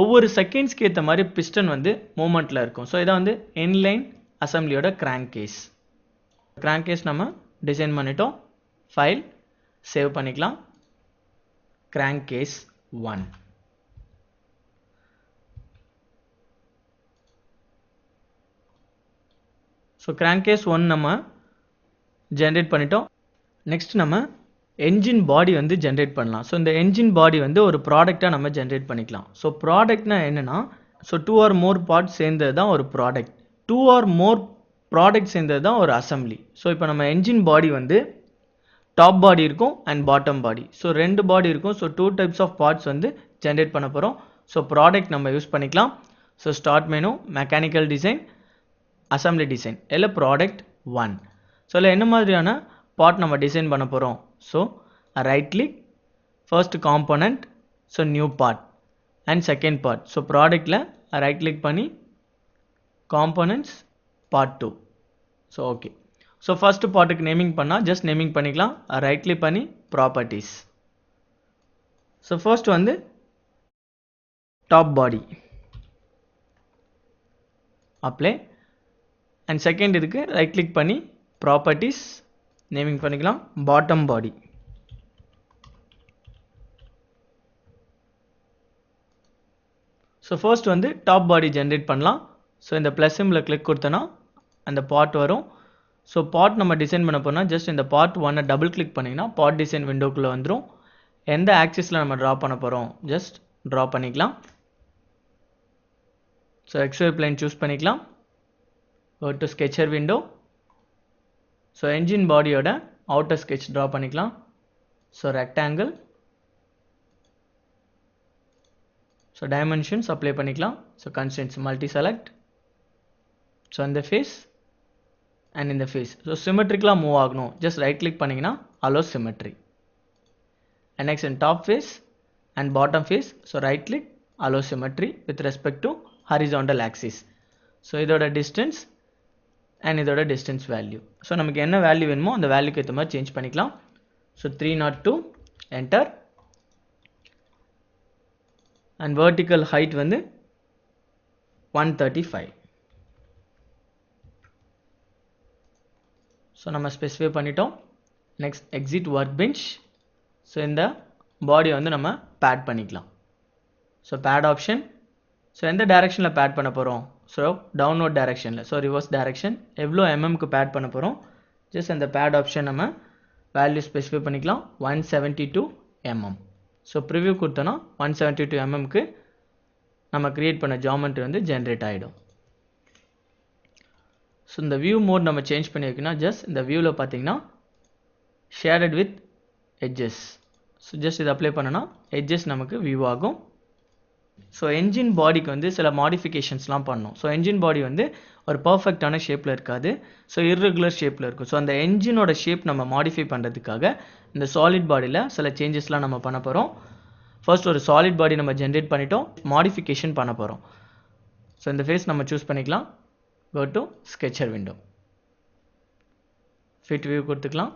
ஒவ்வொரு செகண்ட்ஸ்க்கு ஏற்ற மாதிரி பிஸ்டன் வந்து மூமெண்ட்டில் இருக்கும். ஸோ இதான் வந்து இன்லைன் அசம்பிளியோட கிராங்க் கேஸ். கிராங்க் கேஸ் நம்ம டிசைன் பண்ணிட்டோம். ஃபைல் சேவ் பண்ணிக்கலாம். Crank case 1. So crank case 1 நம்ம ஜென்ரேட் பண்ணிட்டோம். நெக்ஸ்ட் நம்ம என்ஜின் பாடி வந்து ஜென்ரேட் பண்ணலாம். ஸோ இந்த என்ஜின் பாடி வந்து ஒரு ப்ராடக்டாக நம்ம ஜென்ரேட் பண்ணிக்கலாம். ஸோ ப்ராடக்ட்னா என்னென்னா ஸோ 2 or more பார்ட்ஸ் சேர்ந்தது தான் ஒரு ப்ராடக்ட். 2 or more ப்ராடக்ட் சேர்ந்தது தான் ஒரு அசம்பிளி. ஸோ இப்போ நம்ம என்ஜின் பாடி வந்து டாப் பாடி இருக்கும் அண்ட் பாட்டம் பாடி. ஸோ 2 பாடி இருக்கும். ஸோ 2 types ஆஃப் பார்ட்ஸ் வந்து ஜென்ரேட் பண்ண போகிறோம். ஸோ ப்ராடக்ட் நம்ம யூஸ் பண்ணிக்கலாம். So start menu, mechanical design, assembly design இல்லை ப்ராடக்ட் 1. ஸோ இல்லை என்ன மாதிரியான பார்ட் நம்ம டிசைன் பண்ண போகிறோம். So right click, first component, so new part. and second part. So product la right click பண்ணி components part 2. So okay. So first part க்கு naming பண்ணா just naming பண்ணிக்கலாம். Right click பண்ணி properties. So first வந்து top body apply and second இதுக்கு right click பண்ணி properties naming பண்ணிக்கலாம் bottom body. So first வந்து top body generate பண்ணலாம். So இந்த plus symbol click கொடுத்தனா அந்த part வரும். So part நம்ம டிசைன் பண்ண போனா just இந்த part 1 டபுள் click பண்ணீங்கன்னா part design விண்டோக்குள்ள வந்துரும். எந்த ஆக்சிஸ்ல நம்ம டிரா பண்ண போறோம் just டிரா பண்ணிக்கலாம். So XY plane choose பண்ணிக்கலாம். Go to sketcher window. So engine body ஓட outer sketch டிரா பண்ணிக்கலாம். So rectangle. So dimensions apply பண்ணிக்கலாம். So constraints multi select. So in the face and in the face. So symmetrically move ஆகணும். Just right click பண்ணீங்கன்னா allow symmetry. And next in top face and bottom face. So right click allow symmetry with respect to horizontal axis. So இதோட distance and இதோட distance value. So நமக்கு என்ன value வேணுமோ அந்த வேல்யூக்கு ஏத்த மாதிரி சேஞ்ச் பண்ணிக்கலாம். So 302 enter. And vertical height வந்து 135. So நம்ம specify பண்ணிட்டோம். Next exit workbench. So இந்த body வந்து நம்ம pad பண்ணிக்கலாம். So pad option. So எந்த directionல pad பண்ண போறோம்? So downward directionல. So reverse direction. எவ்வளோ mm க்கு pad பண்ண போறோம்? Just அந்த pad option நம்ம value specify பண்ணிக்கலாம் 172 mm. So preview கொடுத்தோன்னா 172 mm க்கு நம்ம create பண்ண geometry வந்து generate ஆயிடும். So இந்த view mode நம்ம change பண்ணி வைக்கணும். just இந்த viewல பார்த்தீங்கன்னா shaded with edges. So just இது apply பண்ணனா edges நமக்கு view ஆகும். So engine bodyக்கு வந்து சில modificationsலாம் பண்ணணும். So engine body வந்து ஒரு perfectஆன ஷேப்ல இருக்காது. So irregular ஷேப்ல இருக்கும். So அந்த engine ஓட ஷேப் நம்ம modify பண்றதுக்காக இந்த solid bodyல சில changesலாம் நம்ம பண்ண போறோம். First ஒரு solid body நம்ம generate பண்ணிட்டோம். modification பண்ண போறோம். So இந்த face நம்ம choose பண்ணிக்கலாம். Go to sketcher window. Fit view கொடுத்துக்கலாம்.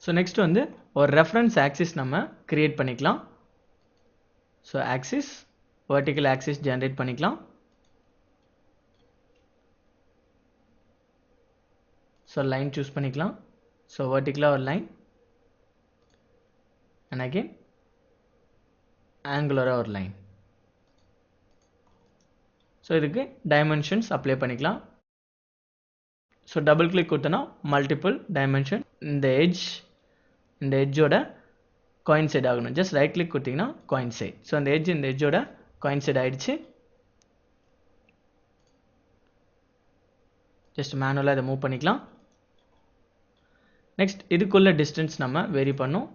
So next வந்து ஒரு reference axis நம்ம create பண்ணிக்கலாம். So axis vertical axis generate பண்ணிக்கலாம். So line choose பண்ணிக்கலாம். So vertical ஒரு line and again angular ஒரு line. So இதுக்கு dimensions apply பண்ணிக்கலாம். So double click கொடுத்தனா multiple dimension இந்த edge ஓட coincide ஆகணும். just right click கொடுத்தீங்கன்னா coincide. So அந்த edge இந்த edge ஓட coincide ஆயிடுச்சு. just manually அதை மூவ் பண்ணிக்கலாம். next இதுக்குள்ள distance நம்ம vary பண்ணோம்.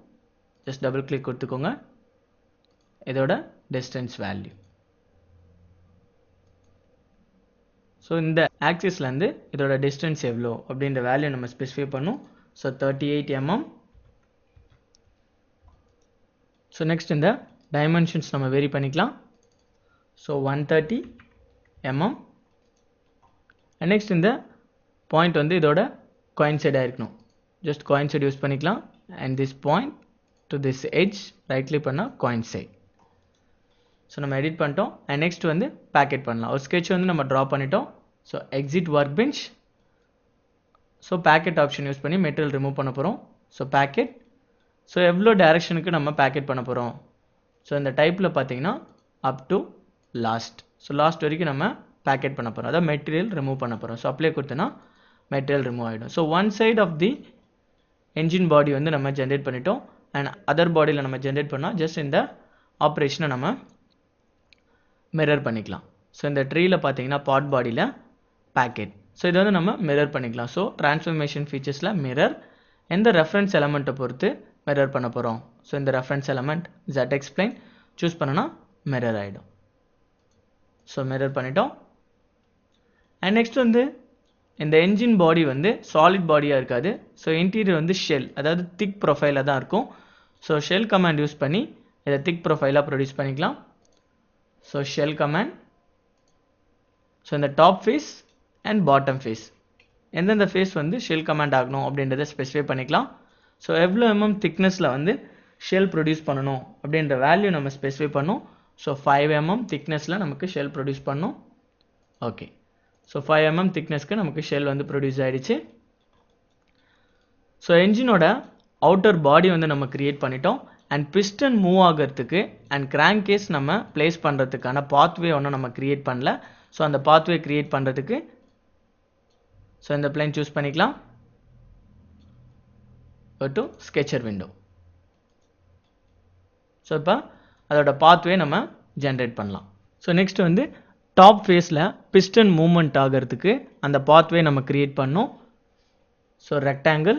just double click கொடுத்துக்கோங்க. இதோட distance value. So இந்த axisல இருந்து இதோட distance எவ்வளோ அப்படின்ற வேல்யூ நம்ம ஸ்பெசிஃபை பண்ணோம். So 38 mm. So next இந்த dimensions நம்ம vary பண்ணிக்கலாம். So 130 mm. And next இந்த point வந்து இதோட coincide ஆயிருக்கணும். just coincide யூஸ் பண்ணிக்கலாம். and this point to this edge right click பண்ணா coincide. So நம்ம edit பண்ணிட்டோம். and next வந்து packet பண்ணலாம். ஒரு sketch வந்து நம்ம draw பண்ணிட்டோம். so exit workbench. so packet option use பண்ணி material remove பண்ண போறோம். so packet. so எவ்வளோ directionக்கு நம்ம packet பண்ண போறோம்? so இந்த typeல பார்த்தீங்கன்னா up to last. so last வரைக்கும் நம்ம packet பண்ண போறோம். அதாவது material remove பண்ண போறோம். so apply கொடுத்தனா material remove ஆயிடும். so one side of the engine body வந்து நம்ம generate பண்ணிட்டோம். and other bodyல நம்ம generate பண்ணா just இந்த ஆபரேஷனை நம்ம mirror பண்ணிக்கலாம். so இந்த treeல பார்த்தீங்கன்னா part bodyல packet. so இது வந்து நம்ம mirror பண்ணிக்கலாம். so transformation featuresல mirror எந்த reference element பொறுத்து mirror பண்ண போறோம். so இந்த reference element ZX plane choose பண்ணனா mirror ஆயிடும். so mirror பண்ணிட்டோம். and next வந்து இந்த engine body வந்து solid bodyயா இருக்காது. so interior வந்து shell அதாவது thick profile தான் இருக்கும். so shell command யூஸ் பண்ணி இதை thick profile produce பண்ணிக்கலாம். So shell command. ஸோ இந்த top face and bottom face எந்தெந்த ஃபேஸ் வந்து ஷெல் கமாண்ட் ஆகணும் அப்படின்றத ஸ்பெசிஃபை பண்ணிக்கலாம். ஸோ எவ்வளோ திக்னஸில் வந்து ஷெல் ப்ரொடியூஸ் பண்ணணும் அப்படின்ற வேல்யூ நம்ம ஸ்பெசிஃபை பண்ணோம். ஸோ 5 திக்னஸில் நமக்கு ஷெல் ப்ரொடியூஸ் பண்ணோம். ஓகே, ஸோ 5 திக்னஸ்க்கு நமக்கு ஷெல் வந்து ப்ரொடியூஸ் ஆகிடுச்சு. ஸோ என்ஜினோட அவுட்டர் பாடி வந்து நம்ம கிரியேட் பண்ணிட்டோம். அண்ட் பிஸ்டன் மூவ் ஆகிறதுக்கு அண்ட் கிராங்க் கேஸ் நம்ம பிளேஸ் பண்ணுறதுக்கான பாத்வே ஒன்றும் நம்ம கிரியேட் பண்ணல. ஸோ அந்த பாத்வே கிரியேட் பண்ணுறதுக்கு ஸோ இந்த பிளேன் சூஸ் பண்ணிக்கலாம். To sketcher window. ஸோ இப்போ அதோட பாத்வே நம்ம ஜென்ரேட் பண்ணலாம். ஸோ நெக்ஸ்ட் வந்து டாப் ஃபேஸில் பிஸ்டன் மூவ்மெண்ட் ஆகிறதுக்கு அந்த பாத்வே நம்ம கிரியேட் பண்ணோம். So rectangle.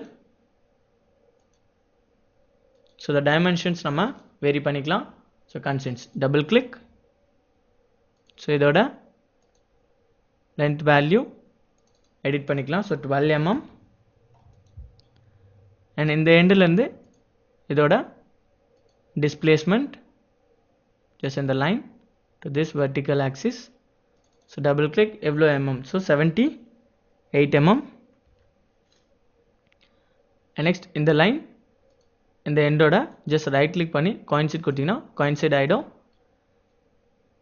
So the dimensions நம்ம வேரி பண்ணிக்கலாம். So constraints double click. So இதோட லென்த் வேல்யூ எடிட் பண்ணிக்கலாம். So 12 mm. அண்ட் இந்த எண்டிலேருந்து இதோட டிஸ்பிளேஸ்மெண்ட் ஜஸ்ட் இந்த line to this vertical axis. So double click. எவ்வளோ ஸோ 78 mm. அண்ட் நெக்ஸ்ட் இந்த line இந்த எண்டோட ஜஸ்ட் ரைட் கிளிக் பண்ணி coincide கொடுத்தீங்கன்னா coincide ஆகிடும்.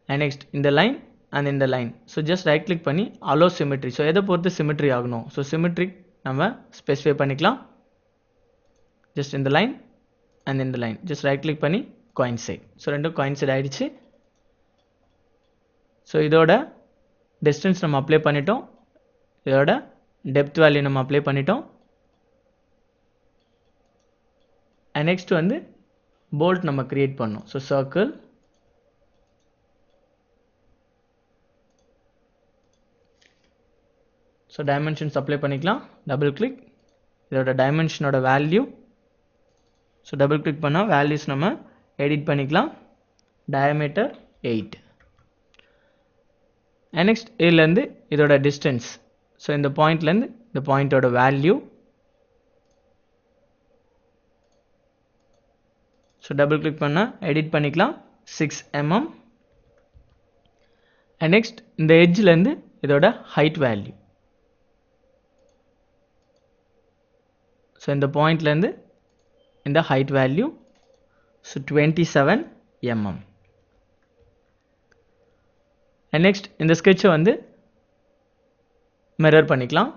அண்ட் நெக்ஸ்ட் இந்த லைன் அண்ட் இந்த line so just right click பண்ணி அலோ சிமெட்ரி. ஸோ எதை பொறுத்து சிமெட்ரி ஆகணும், ஸோ சிமெட்ரிக் நம்ம ஸ்பெசிஃபை பண்ணிக்கலாம். ஜஸ்ட் இந்த லைன் அண்ட் இந்த லைன் ஜஸ்ட் ரைட் கிளிக் பண்ணி coincide. ஸோ ரெண்டும் coincide ஆகிடுச்சு. ஸோ இதோட டிஸ்டன்ஸ் நம்ம அப்ளை பண்ணிட்டோம். இதோட டெப்த் வேல்யூ நம்ம அப்ளை பண்ணிட்டோம். அண்ட் நெக்ஸ்ட் வந்து போல்ட் நம்ம கிரியேட் பண்ணோம். So circle. So dimensions apply பண்ணிக்கலாம். Double click. இதோட டைமென்ஷனோட வேல்யூ ஸோ டபுள் கிளிக் பண்ணால் வேல்யூஸ் நம்ம எடிட் பண்ணிக்கலாம். டயமீட்டர் 8. அண்ட் நெக்ஸ்ட் இதுலேருந்து இதோட டிஸ்டன்ஸ். ஸோ இந்த பாயிண்ட்லேருந்து இந்த பாயிண்டோட வேல்யூ. ஸோ டபுள் கிளிக் பண்ணால் எடிட் பண்ணிக்கலாம். 6 mm. அண்ட் நெக்ஸ்ட் இந்த எட்ஜ்லேருந்து இதோட ஹைட் வேல்யூ. ஸோ இந்த பாயிண்ட்லேருந்து இந்த height value. So 27 mm. And next இந்த ஸ்கெட்சை வந்து மிரர் பண்ணிக்கலாம்.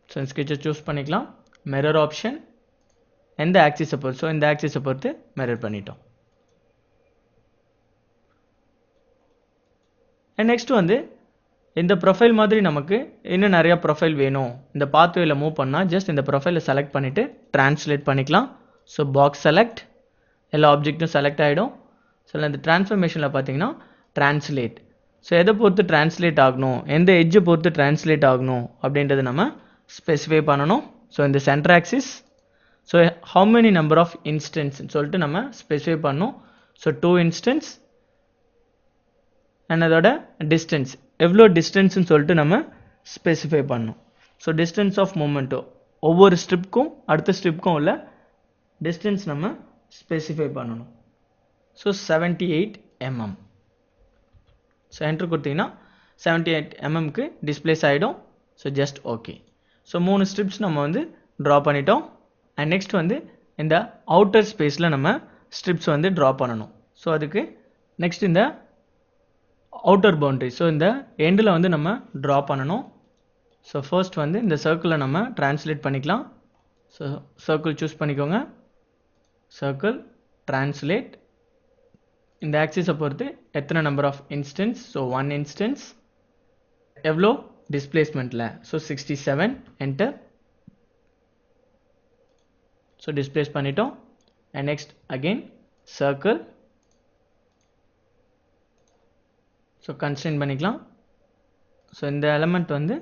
ஸோ இந்த ஸ்கெட்சை சூஸ் பண்ணிக்கலாம். Mirror option. எந்த ஆக்சிஸை பொறுத்து, ஸோ இந்த ஆக்சிஸை பொறுத்து மிரர் பண்ணிட்டோம். அண்ட் நெக்ஸ்ட் வந்து இந்த ப்ரொஃபைல் மாதிரி நமக்கு இன்னும் நிறைய ப்ரொஃபைல் வேணும். இந்த பாத்வேல மூவ் பண்ணால் ஜஸ்ட் இந்த ப்ரொஃபைலை செலக்ட் பண்ணிவிட்டு ட்ரான்ஸ்லேட் பண்ணிக்கலாம். So box select. எல்லா ஆப்ஜெக்ட்டும் செலக்ட் ஆகிடும். ஸோ இந்த ட்ரான்ஸ்ஃபர்மேஷனில் பார்த்தீங்கன்னா ட்ரான்ஸ்லேட். ஸோ எதை பொறுத்து ட்ரான்ஸ்லேட் ஆகணும், எந்த எட்ஜை பொறுத்து ட்ரான்ஸ்லேட் ஆகணும் அப்படின்றது நம்ம ஸ்பெசிஃபை பண்ணணும். ஸோ இந்த center axis. So how many number of instance சொல்லிட்டு நம்ம ஸ்பெசிஃபை பண்ணோம். So 2 instance. அண்ட் அதோட டிஸ்டன்ஸ் எவ்வளோ டிஸ்டன்ஸ்னு சொல்லிட்டு நம்ம ஸ்பெசிஃபை பண்ணோம். ஸோ டிஸ்டன்ஸ் ஆஃப் மூமெண்ட்டோ ஒவ்வொரு ஸ்ட்ரிப்க்கும் அடுத்த ஸ்ட்ரிப்க்கும் உள்ள டிஸ்டன்ஸ் நம்ம ஸ்பெசிஃபை பண்ணணும். So 78 mm. ஸோ என்ட்ரு கொடுத்தீங்கன்னா 78 mmக்கு டிஸ்பிளேஸ் ஆகிடும். So just okay. So 3 strips நம்ம வந்து ட்ரா பண்ணிட்டோம். அண்ட் நெக்ஸ்ட் வந்து இந்த அவுட்டர் ஸ்பேஸில் நம்ம ஸ்ட்ரிப்ஸ் வந்து ட்ரா பண்ணணும். ஸோ அதுக்கு நெக்ஸ்ட் இந்த அவுட்டர் பவுண்டரி, ஸோ இந்த எண்டில் வந்து நம்ம ட்ரா பண்ணணும். ஸோ ஃபர்ஸ்ட் வந்து இந்த சர்க்கிளை நம்ம ட்ரான்ஸ்லேட் பண்ணிக்கலாம். ஸோ சர்க்கிள் சூஸ் பண்ணிக்கோங்க. Circle translate. இந்த ஆக்சிஸை பொறுத்து எத்தனை number of instance, so 1 instance. எவ்வளோ டிஸ்பிளேஸ்மெண்ட்டில், ஸோ 67. என்டர். ஸோ டிஸ்பிளேஸ் பண்ணிட்டோம். And next again circle. So constrain பண்ணிக்கலாம். ஸோ இந்த எலமெண்ட் வந்து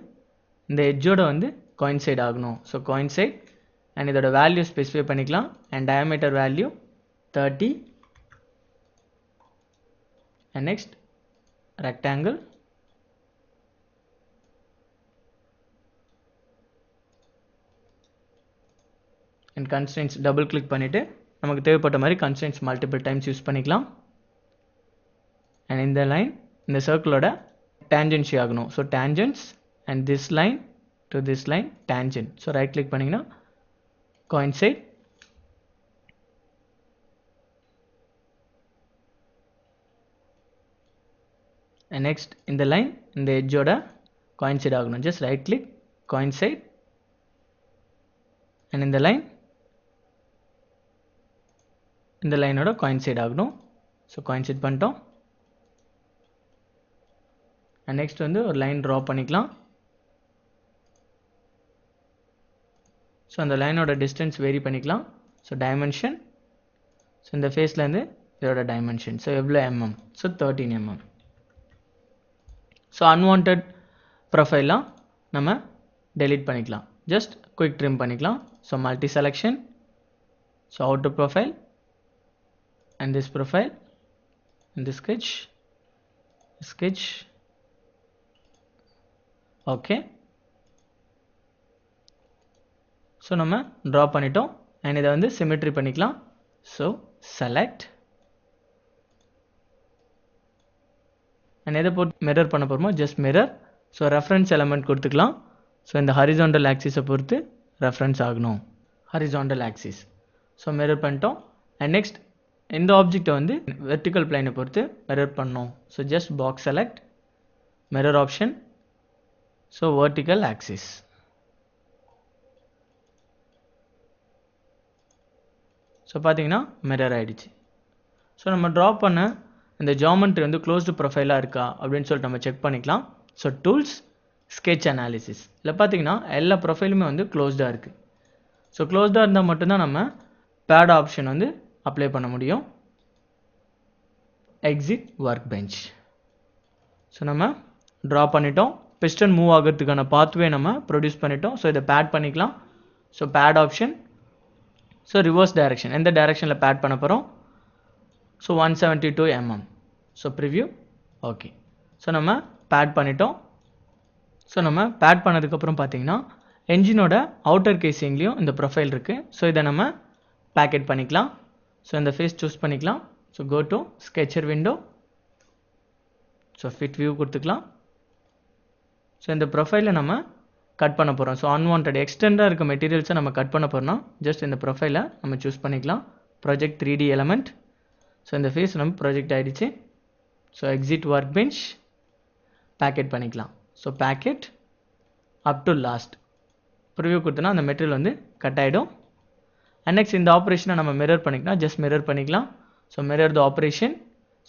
இந்த எட்ஜோட வந்து coincide ஆகணும். So coincide. அண்ட் இதோட வேல்யூ ஸ்பெசிஃபை பண்ணிக்கலாம். And diameter value 30. And next rectangle. And constraints double click பண்ணிவிட்டு நமக்கு தேவைப்பட்ட மாதிரி கன்ஸ்ட்ரெயின்ஸ் மல்டிபிள் டைம்ஸ் யூஸ் பண்ணிக்கலாம். and in the line இந்த சர்க்கிளோட tangential ஆகணும். So tangents and this line to this line tangent. So right click பண்ணிங்கன்னா coincide. and next இந்த line இந்த edgeோட coincide ஆகணும். just right click coincide and இந்த line இந்த லைனோட coincide ஆகணும். ஸோ coincide பண்ணிட்டோம். and next வந்து ஒரு லைன் ட்ரா பண்ணிக்கலாம். ஸோ அந்த லைனோட டிஸ்டன்ஸ் வேரி பண்ணிக்கலாம். ஸோ டைமென்ஷன், ஸோ இந்த ஃபேஸ்லேருந்து இதோட டைமென்ஷன், ஸோ எவ்வளோ mm, so 13 mm. So unwanted ப்ரொஃபைலாம் நம்ம டெலீட் பண்ணிக்கலாம். ஜஸ்ட் குயிக் ட்ரிம் பண்ணிக்கலாம். So multi selection, so outer profile and this profile and this sketch okay. So நம்ம ட்ரா பண்ணிட்டோம். அண்ட் இதை வந்து சிமெட்ரி பண்ணிக்கலாம். ஸோ செலக்ட் அண்ட் எதை போட்டு மிரர் பண்ண போகிறோமோ just mirror. So reference element கொடுத்துக்கலாம். ஸோ இந்த ஹரிசாண்டல் ஆக்சிஸை பொறுத்து ரெஃபரன்ஸ் ஆகணும், ஹரிசாண்டல் ஆக்சிஸ். ஸோ மிரர் பண்ணிட்டோம். அண்ட் நெக்ஸ்ட் இந்த ஆப்ஜெக்டை வந்து வெர்டிக்கல் பிளைனை பொறுத்து மிரர் பண்ணோம். So just box select, mirror option, so vertical axis. So பார்த்தீங்கன்னா மிரர் ஆகிடுச்சு. ஸோ நம்ம ட்ரா பண்ண இந்த ஜாமெண்ட்ரி வந்து க்ளோஸ்டு ப்ரொஃபைலாக இருக்கா அப்படின்னு சொல்லிட்டு நம்ம செக் பண்ணிக்கலாம். So tools, sketch analysis. இதில் பார்த்தீங்கன்னா எல்லா ப்ரொஃபைலுமே வந்து க்ளோஸ்டாக இருக்குது. ஸோ க்ளோஸ்டாக இருந்தால் மட்டும்தான் நம்ம பேட் ஆப்ஷன் வந்து அப்ளை பண்ண முடியும். Exit work bench. ஸோ நம்ம ட்ரா பண்ணிட்டோம். பிஸ்டன் மூவ் ஆகிறதுக்கான பாத்வே நம்ம ப்ரொடியூஸ் பண்ணிட்டோம். ஸோ இதை பேட் பண்ணிக்கலாம். So pad option, so reverse direction, எந்த டைரக்ஷனில் பேட் பண்ண போகிறோம். So 172 mm. So preview okay. So நம்ம பேட் பண்ணிட்டோம். ஸோ நம்ம பேட் பண்ணதுக்கப்புறம் பார்த்தீங்கன்னா என்ஜினோட அவுட்டர் கேசிங்லேயும் இந்த ப்ரொஃபைல் இருக்குது. ஸோ இதை நம்ம பேக்கெட் பண்ணிக்கலாம். ஸோ இந்த ஃபேஸ் சூஸ் பண்ணிக்கலாம். So go to sketcher window, so fit view கொடுத்துக்கலாம். ஸோ இந்த ப்ரொஃபைலை நம்ம கட் பண்ண போகிறோம். ஸோ அன்வான்ட் எக்ஸ்டெண்டாக இருக்க மெட்டீரியல்ஸை நம்ம கட் பண்ண போகிறோம்னா ஜஸ்ட் இந்த ப்ரொஃபைலை நம்ம சூஸ் பண்ணிக்கலாம். Project 3D element. ஸோ இந்த ஃபேஸ் நம்ம ப்ராஜெக்ட் ஆகிடுச்சு. So exit work bench, pocket பண்ணிக்கலாம். So pocket up to last preview கொடுத்தோன்னா அந்த மெட்டீரியல் வந்து கட் ஆகிடும். அண்ட் நெக்ஸ்ட் இந்த ஆப்ரேஷனை நம்ம மிரர் பண்ணிக்கலாம். ஜஸ்ட் மிரர் பண்ணிக்கலாம். So mirror the operation,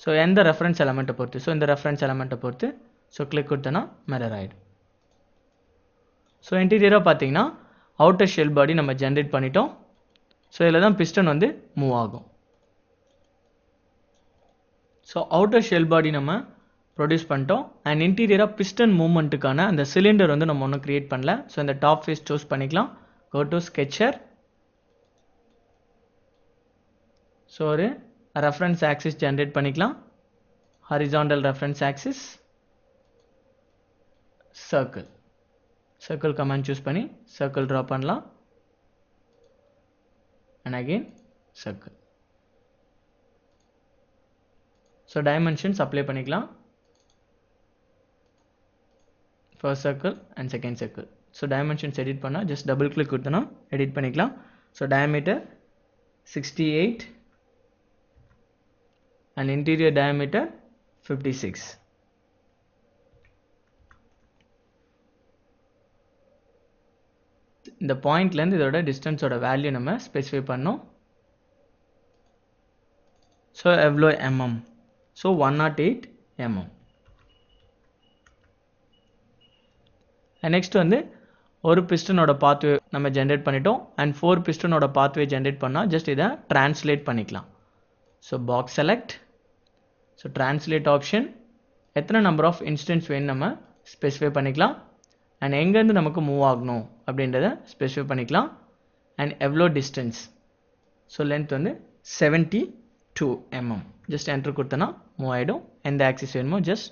so எந்த ரெஃபரன்ஸ் எலமெண்ட்டை பொறுத்து, ஸோ இந்த ரெஃபரன்ஸ் எலமெண்ட்டை பொறுத்து ஸோ கிளிக் கொடுத்தோன்னா மிரர் ஆகிடும். ஸோ இன்டீரியராக பார்த்தீங்கன்னா அவுட்டர் ஷெல் பாடி நம்ம ஜென்ரேட் பண்ணிட்டோம். ஸோ இதில் தான் பிஸ்டன் வந்து மூவ் ஆகும். ஸோ அவுட்டர் ஷெல் பாடி நம்ம ப்ரொடியூஸ் பண்ணிட்டோம். அண்ட் இன்டீரியராக பிஸ்டன் மூவ்மெண்ட்டுக்கான அந்த சிலிண்டர் வந்து நம்ம ஒன்றும் க்ரியேட் பண்ணல. ஸோ இந்த டாப் ஃபேஸ் சூஸ் பண்ணிக்கலாம். கோ டு ஸ்கெட்சர், ஸோ ஒரு ரெஃபரன்ஸ் ஆக்சிஸ் ஜென்ரேட் பண்ணிக்கலாம். Horizontal reference axis, circle, circle command choose பண்ணி சர்க்கிள் ட்ரா பண்ணலாம். And again circle. So dimensions apply பண்ணிக்கலாம். First circle and second circle. So dimensions edit பண்ணால் just double click கொடுத்தோன்னா edit பண்ணிக்கலாம். So diameter 68 and interior diameter 56. இந்த பாயிண்ட்லேருந்து இதோட டிஸ்டன்ஸோட வேல்யூ நம்ம ஸ்பெசிஃபை பண்ணோம். ஸோ எவ்வளோ mm, ஸோ 108 mm. நெக்ஸ்ட் வந்து ஒரு பிஸ்டனோட பாத்வே நம்ம ஜென்ரேட் பண்ணிட்டோம். அண்ட் 4 பிஸ்டனோட பாத்வே ஜென்ரேட் பண்ணால் ஜஸ்ட் இதை ட்ரான்ஸ்லேட் பண்ணிக்கலாம். So box select, so translate option, எத்தனை நம்பர் ஆஃப் இன்ஸ்டன்ஸ் வேணும் நம்ம ஸ்பெசிஃபை பண்ணிக்கலாம். அண்ட் எங்கேருந்து நமக்கு மூவ் ஆகணும் அப்படின்றத ஸ்பெசிஃபை பண்ணிக்கலாம். அண்ட் எவ்வளோ டிஸ்டன்ஸ், ஸோ லென்த் வந்து 72 mm. ஜஸ்ட் என்ட்ரு கொடுத்தோன்னா மூவ் ஆகிடும். எந்த ஆக்சிஸ் வேணுமோ ஜஸ்ட்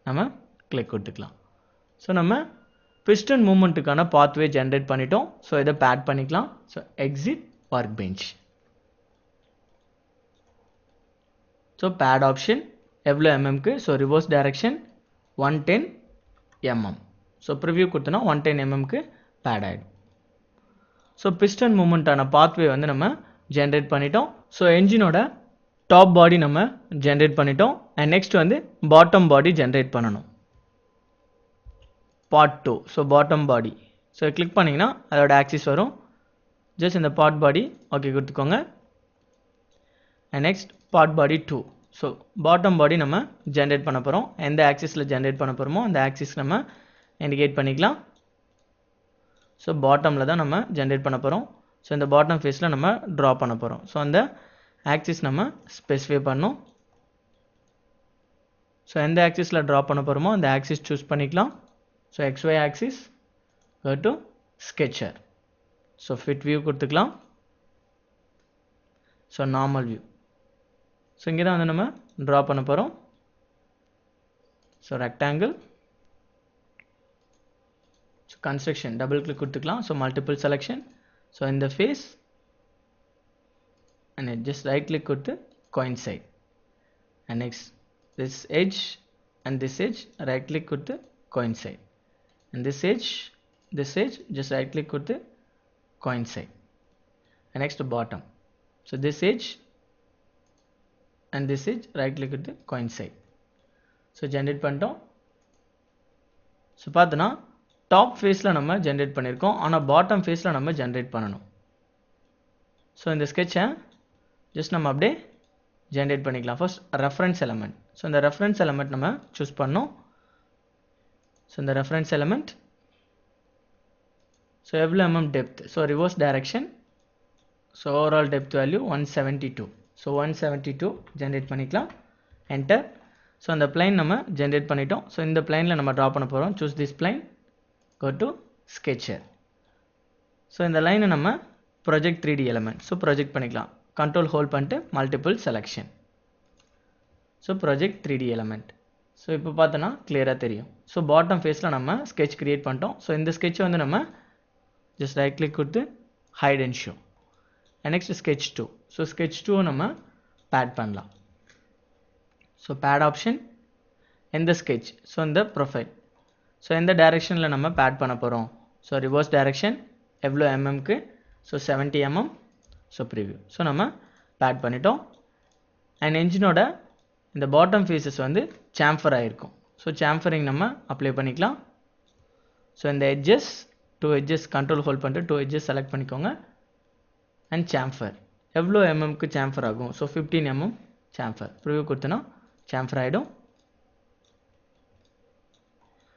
நம்ம கிளிக் கொடுத்துக்கலாம். ஸோ நம்ம பிஸ்டன் மூவ்மெண்ட்டுக்கான பாத்வே ஜென்ரேட் பண்ணிட்டோம். ஸோ இதை பேட் பண்ணிக்கலாம். So exit work bench. So pad option, எவ்வளோ எம்எம்க்கு, so reverse direction 110 mm. So preview கொடுத்தோன்னா 110 mmக்கு பேட் ஆகிடும். ஸோ பிஸ்டன் மூமெண்ட்டான பாத்வே வந்து நம்ம ஜென்ரேட் பண்ணிட்டோம். ஸோ என்ஜினோட டாப் பாடி நம்ம ஜென்ரேட் பண்ணிட்டோம். அண்ட் நெக்ஸ்ட் வந்து பாட்டம் பாடி ஜென்ரேட் பண்ணணும். Part 2. So bottom body, so click பண்ணிங்கன்னா அதோட ஆக்சிஸ் வரும். ஜஸ்ட் இந்த பார்ட் பாடி ஓகே கொடுத்துக்கோங்க. And next part body 2. So bottom body நம்ம ஜென்ரேட் பண்ண போகிறோம். எந்த ஆக்சிஸில் ஜென்ரேட் பண்ண போகிறோமோ அந்த ஆக்சிஸ் நம்ம இண்டிகேட் பண்ணிக்கலாம். ஸோ பாட்டமில் தான் நம்ம ஜென்ரேட் பண்ண போகிறோம். ஸோ இந்த பாட்டம் ஃபேஸில் நம்ம ட்ரா பண்ண போகிறோம். ஸோ அந்த ஆக்சிஸ் நம்ம ஸ்பெசிஃபை பண்ணோம். ஸோ எந்த ஆக்சிஸில் ட்ரா பண்ண போகிறோமோ அந்த ஆக்சிஸ் சூஸ் பண்ணிக்கலாம். So XY axis, go to sketcher. So fit view கொடுத்துக்கலாம். So normal view. ஸோ இங்கே தான் வந்து நம்ம ட்ரா பண்ண போகிறோம். So rectangle. So construction double click கொடுத்துக்கலாம். So multiple selection. ஸோ இந்த face and just right click கொடுத்து coincide. And next this edge and this edge right click கொடுத்து coincide. And this edge just right click கொடுத்து coincide. And next bottom. So this edge and this edge right click கொடுத்து coincide. So generate பண்ணிட்டோம். So பார்த்தோன்னா top ஃபேஸில் நம்ம generate பண்ணியிருக்கோம், ஆனால் bottom ஃபேஸில் நம்ம ஜென்ரேட் பண்ணணும். ஸோ இந்த ஸ்கெட்சை ஜஸ்ட் நம்ம அப்படியே ஜென்ரேட் பண்ணிக்கலாம். First reference element. ஸோ இந்த ரெஃபரன்ஸ் எலமெண்ட் நம்ம சூஸ் பண்ணோம். ஸோ இந்த ரெஃபரன்ஸ் எலமெண்ட், ஸோ எவ்வளோ depth, so reverse direction. So overall depth value 172. So 172 generate பண்ணிக்கலாம். என்டர். ஸோ அந்த பிளைன் நம்ம ஜென்ரேட் பண்ணிட்டோம். ஸோ இந்த பிளைனில் நம்ம ட்ரா பண்ண போகிறோம். Choose this plain, go to sketcher. So இந்த லைனை நம்ம project 3D element, so project பண்ணிக்கலாம். கண்ட்ரோல் ஹோல்ட் பண்ணிட்டு multiple selection. So project 3D element. So இப்போ பார்த்தோன்னா கிளியராக தெரியும். ஸோ பாட்டம் ஃபேஸில் நம்ம ஸ்கெட்ச் கிரியேட் பண்ணிட்டோம். ஸோ இந்த ஸ்கெட்சை வந்து நம்ம ஜஸ்ட் ரைட் கிளிக் கொடுத்து hide and show. And next sketch 2. So sketch 2 நம்ம பேட் பண்ணலாம். ஸோ பேட் ஆப்ஷன், எந்த ஸ்கெட்ச், ஸோ இந்த ப்ரொஃபைல். ஸோ எந்த டைரெக்ஷனில் நம்ம பேட் பண்ண போகிறோம். ஸோ ரிவர்ஸ் டைரெக்ஷன் எவ்வளோ எம்எம்க்கு, so 70 mm. So preview. So நம்ம பேட் பண்ணிட்டோம். அண்ட் என்ஜினோட இந்த பாட்டம் ஃபேஸஸ் வந்து சாம்ஃபர் ஆகிருக்கும். ஸோ சாம்ஃபரிங் நம்ம அப்ளை பண்ணிக்கலாம். ஸோ இந்த எட்ஜஸ் 2 எட்ஜஸ் கண்ட்ரோல் ஹோல்ட் பண்ணிட்டு 2 எட்ஜஸ் செலக்ட் பண்ணிக்கோங்க. அண்ட் சாம்ஃபர் எவ்வளோ எம்எம்க்கு சாம்ஃபர் ஆகும், ஸோ 15 mm சாம்ஃபர். ப்ரிவ்யூ கொடுத்தோன்னா சாம்ஃபர் ஆகிடும்.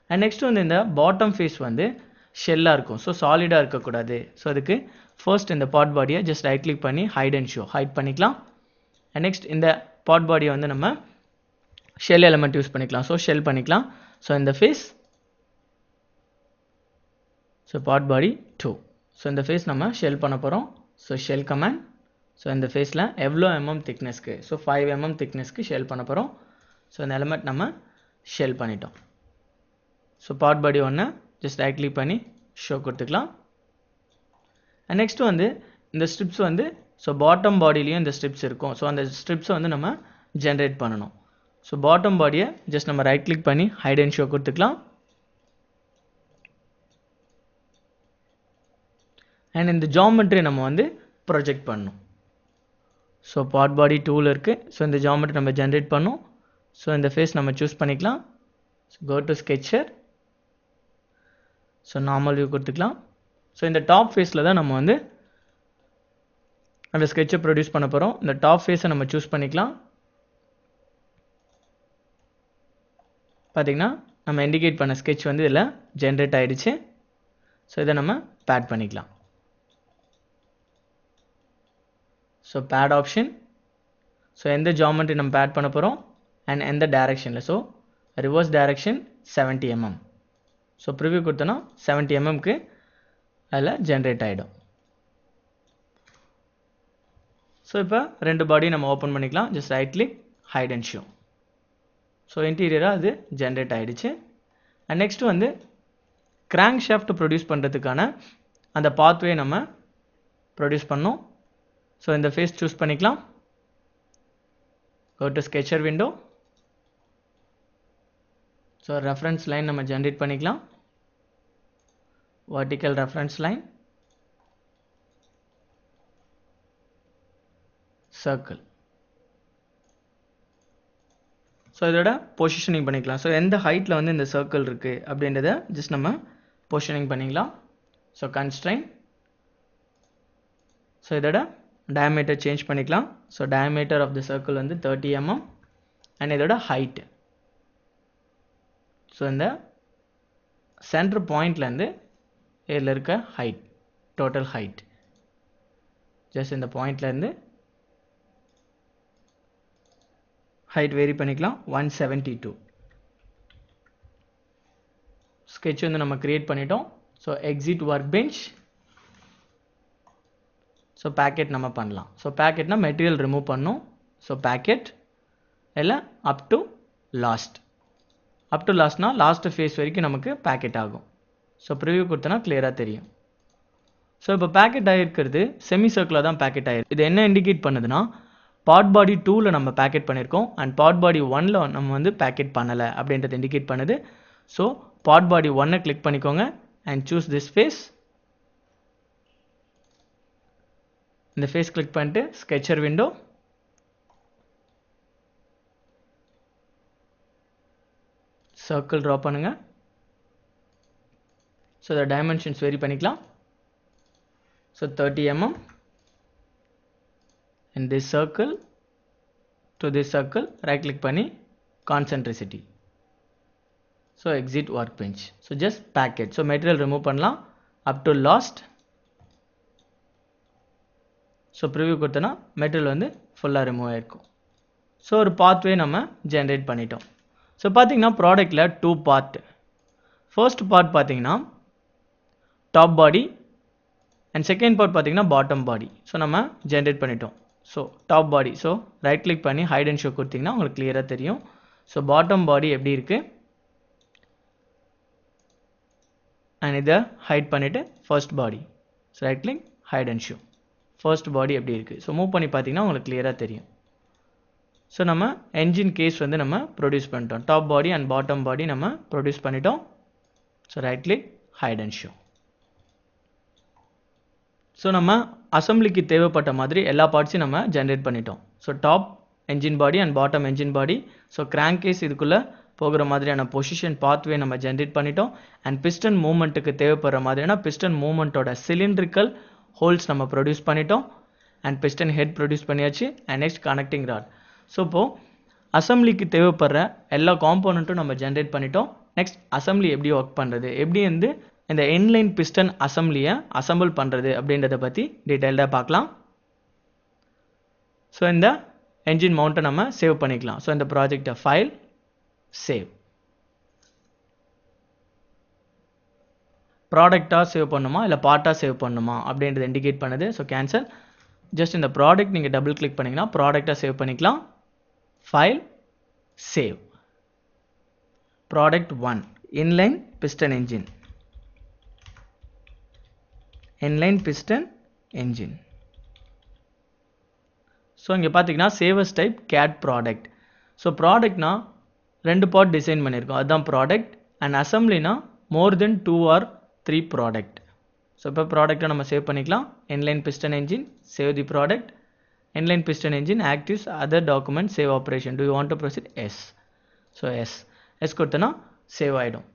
அண்ட் நெக்ஸ்ட் வந்து இந்த பாட்டம் ஃபேஸ் வந்து ஷெல்லாக இருக்கும். ஸோ சாலிடாக இருக்கக்கூடாது. ஸோ அதுக்கு ஃபர்ஸ்ட் இந்த பாட் பாடியை ஜஸ்ட் ரைட் கிளிக் பண்ணி ஹைட் அண்ட் ஷோ ஹைட் பண்ணிக்கலாம். அண்ட் நெக்ஸ்ட் இந்த பாட் பாடியை வந்து நம்ம ஷெல் எலமெண்ட் யூஸ் பண்ணிக்கலாம். ஸோ ஷெல் பண்ணிக்கலாம். ஸோ இந்த ஃபேஸ், ஸோ பாட் பாடி 2. ஸோ இந்த ஃபேஸ் நம்ம ஷெல் பண்ண போகிறோம். So shell command. ஸோ இந்த ஃபேஸில் எவ்வளோ திக்னஸ்க்கு, ஸோ 5 திக்னஸ்க்கு ஷெல் பண்ண போகிறோம். ஸோ இந்த எலமெண்ட் நம்ம ஷெல் பண்ணிட்டோம். ஸோ பார்ட் பாடி ஒன்று ஜஸ்ட் ரைட் கிளிக் பண்ணி ஷோ கொடுத்துக்கலாம். அண்ட் நெக்ஸ்ட் வந்து இந்த ஸ்ட்ரிப்ஸ் வந்து ஸோ பாட்டம் பாடியிலையும் இந்த ஸ்ட்ரிப்ஸ் இருக்கும். ஸோ அந்த ஸ்ட்ரிப்ஸை வந்து நம்ம ஜென்ரேட் பண்ணணும். ஸோ பாட்டம் பாடியை ஜஸ்ட் நம்ம ரைட் கிளிக் பண்ணி ஹைட் அண்ட் ஷோ கொடுத்துக்கலாம். அண்ட் இந்த ஜாமெட்ரி நம்ம வந்து ப்ரொஜெக்ட் பண்ணணும். ஸோ பார்ட் பாடி 2ல் இருக்குது. ஸோ இந்த ஜாமெட்ரி நம்ம ஜென்ரேட் பண்ணோம். ஸோ இந்த ஃபேஸ் நம்ம சூஸ் பண்ணிக்கலாம். go to sketcher. So normal view கொடுத்துக்கலாம். ஸோ இந்த டாப் ஃபேஸில் தான் நம்ம வந்து அந்த ஸ்கெட்சை ப்ரொடியூஸ் பண்ண போகிறோம். இந்த டாப் ஃபேஸை நம்ம சூஸ் பண்ணிக்கலாம். பார்த்திங்கன்னா நம்ம இண்டிகேட் பண்ண ஸ்கெட்ச் வந்து இதில் ஜென்ரேட் ஆகிடுச்சு. ஸோ இதை நம்ம பேட் பண்ணிக்கலாம். So pad option. ஸோ எந்த ஜாமெட்ரி நம்ம பேட் பண்ண போகிறோம் அண்ட் எந்த டைரக்ஷனில். So reverse direction 70 mm. So preview கொடுத்தோன்னா 70 mmக்கு அதில் ஜென்ரேட் ஆகிடும். ஸோ இப்போ ரெண்டு பாடி நம்ம ஓப்பன் பண்ணிக்கலாம். Just right click hide and show. So இன்டீரியராக அது ஜென்ரேட் ஆகிடுச்சு. அண்ட் நெக்ஸ்ட் வந்து கிராங்க் ஷாஃப்ட் ப்ரொடியூஸ் பண்ணுறதுக்கான அந்த பாத்வே நம்ம ப்ரொடியூஸ் பண்ணோம். ஸோ இந்த ஃபேஸ் சூஸ் பண்ணிக்கலாம். go to sketcher window. So reference line நம்ம ஜென்ரேட் பண்ணிக்கலாம். Vertical reference line, circle. So இதோட பொசிஷனிங் பண்ணிக்கலாம். ஸோ எந்த ஹைட்டில் வந்து இந்த சர்க்கிள் இருக்குது அப்படின்றத ஜஸ்ட் நம்ம பொசிஷனிங் பண்ணிக்கலாம். So constrain. ஸோ இதோட டயமீட்டர் சேஞ்ச் பண்ணிக்கலாம். So diameter of the circle வந்து 30 mm அண்ட் இதோட ஹைட்டு. ஸோ இந்த சென்டர் பாயிண்ட்லேருந்து இதில் இருக்க ஹைட், டோட்டல் ஹைட், ஜஸ்ட் இந்த பாயிண்ட்லேருந்து ஹைட் வேரி பண்ணிக்கலாம். 172. ஸ்கெட்ச் வந்து நம்ம கிரியேட் பண்ணிட்டோம். So exit work bench. So pocket நம்ம பண்ணலாம். ஸோ பேக்கெட்னா மெட்டீரியல் ரிமூவ் பண்ணணும். ஸோ பேக்கெட் இல்லை up to last. Up to லாஸ்ட்னா லாஸ்ட் ஃபேஸ் வரைக்கும் நமக்கு பேக்கெட் ஆகும். ஸோ ப்ரிவ்யூ கொடுத்தனா கிளியராக தெரியும். ஸோ இப்போ பேக்கெட் ஆகிருக்கிறது செமி சர்க்கிளாக தான் பேக்கெட் ஆகிருக்கு. இது என்ன இண்டிகேட் பண்ணுதுன்னா பார்ட் பாடி 2ல் நம்ம பேக்கெட் பண்ணியிருக்கோம் அண்ட் பார்ட் பாடி 1ல் நம்ம வந்து பேக்கெட் பண்ணலை அப்படின்றது இண்டிகேட் பண்ணுது. ஸோ பார்ட் பாடி 1 கிளிக் பண்ணிக்கோங்க அண்ட் சூஸ் திஸ் ஃபேஸ். இந்த ஃபேஸ் கிளிக் பண்ணிட்டு ஸ்கெட்சர் விண்டோ, சர்க்கிள் ட்ரா பண்ணுங்க. ஸோ இந்த டைமென்ஷன்ஸ் வேரி பண்ணிக்கலாம். So 30 mm in this circle to this circle, right click பண்ணி concentricity. So exit workbench. So just package. So material remove பண்ணலாம் up to last. So preview கொடுத்தனா material வந்து ஃபுல்லா remove ஆயிருக்கும். So ஒரு pathway நம்ம generate பண்ணிட்டோம். ஸோ பார்த்தீங்கன்னா ப்ராடக்டில் 2 பார்ட். ஃபர்ஸ்ட் பார்ட் பார்த்தீங்கன்னா top body and second part பார்த்தீங்கன்னா பாட்டம் பாடி. ஸோ நம்ம ஜென்ரேட் பண்ணிட்டோம். ஸோ டாப் பாடி, ஸோ ரைட் கிளிக் பண்ணி ஹைட் அண்ட் ஷோ கொடுத்தீங்கன்னா உங்களுக்கு கிளியராக தெரியும். ஸோ பாட்டம் பாடி எப்படி இருக்குது அண்ட் இதை ஹைட் பண்ணிவிட்டு first body. So right click hide and show, first body எப்படி இருக்குது. ஸோ மூவ் பண்ணி பார்த்தீங்கன்னா உங்களுக்கு கிளியராக தெரியும். ஸோ நம்ம என்ஜின் கேஸ் வந்து நம்ம ப்ரொடியூஸ் பண்ணிட்டோம். Top body and bottom body நம்ம ப்ரொடியூஸ் பண்ணிட்டோம். So right click hide and show. So நம்ம அசம்பிளிக்கு தேவைப்பட்ட மாதிரி எல்லா பார்ட்ஸையும் நம்ம ஜென்ரேட் பண்ணிட்டோம். So top engine body and bottom engine body. So crank case இதுக்குள்ளே போகிற மாதிரியான பொசிஷன் பாத்வே நம்ம ஜென்ரேட் பண்ணிட்டோம். அண்ட் பிஸ்டன் மூவ்மெண்ட்டுக்கு தேவைப்படுற மாதிரியான பிஸ்டன் மூவ்மெண்ட்டோட சிலிண்ட்ரிக்கல் ஹோல்ஸ் நம்ம ப்ரொடியூஸ் பண்ணிட்டோம். அண்ட் பிஸ்டன் ஹெட் ப்ரொடியூஸ் பண்ணியாச்சு. And next connecting rod. So இப்போது அசம்பிளிக்கு தேவைப்படுற எல்லா காம்போனண்ட்டும் நம்ம ஜென்ரேட் பண்ணிட்டோம். நெக்ஸ்ட் அசம்பிளி எப்படி ஒர்க் பண்ணுறது, எப்படி வந்து இந்த இன்லைன் பிஸ்டன் அசம்பிளியை அசம்பிள் பண்ணுறது அப்படின்றத பற்றி டீட்டெயில்டாக பார்க்கலாம். ஸோ இந்த என்ஜின் மவுண்ட்டை நம்ம சேவ் பண்ணிக்கலாம். ஸோ இந்த ப்ராஜெக்டை ஃபைல், சேவ். ப்ராடக்டாக சேவ் பண்ணுமா இல்லை பார்ட்டாக சேவ் பண்ணுமா அப்படின்றத இண்டிகேட் பண்ணுது. So cancel. ஜஸ்ட் இந்த ப்ராடக்ட் நீங்கள் டபுள் கிளிக் பண்ணிங்கன்னா ப்ராடக்டாக சேவ் பண்ணிக்கலாம். File, save. Product 1 inline piston engine, inline piston engine. So இங்கே பார்த்தீங்கன்னா save as type CAD product. So ப்ராடக்ட்னா 2 பார்ட் டிசைன் பண்ணியிருக்கோம், அதுதான் ப்ராடக்ட். அண்ட் அசம்பிளினா more than 2 or 3 product. So இப்போ ப்ராடக்டை நம்ம சேவ் பண்ணிக்கலாம். inline piston engine, save the product. inline piston engine actives other document save operation. Do you want to proceed? Yes. So yes கொடுத்தனா save ஆகிடும்.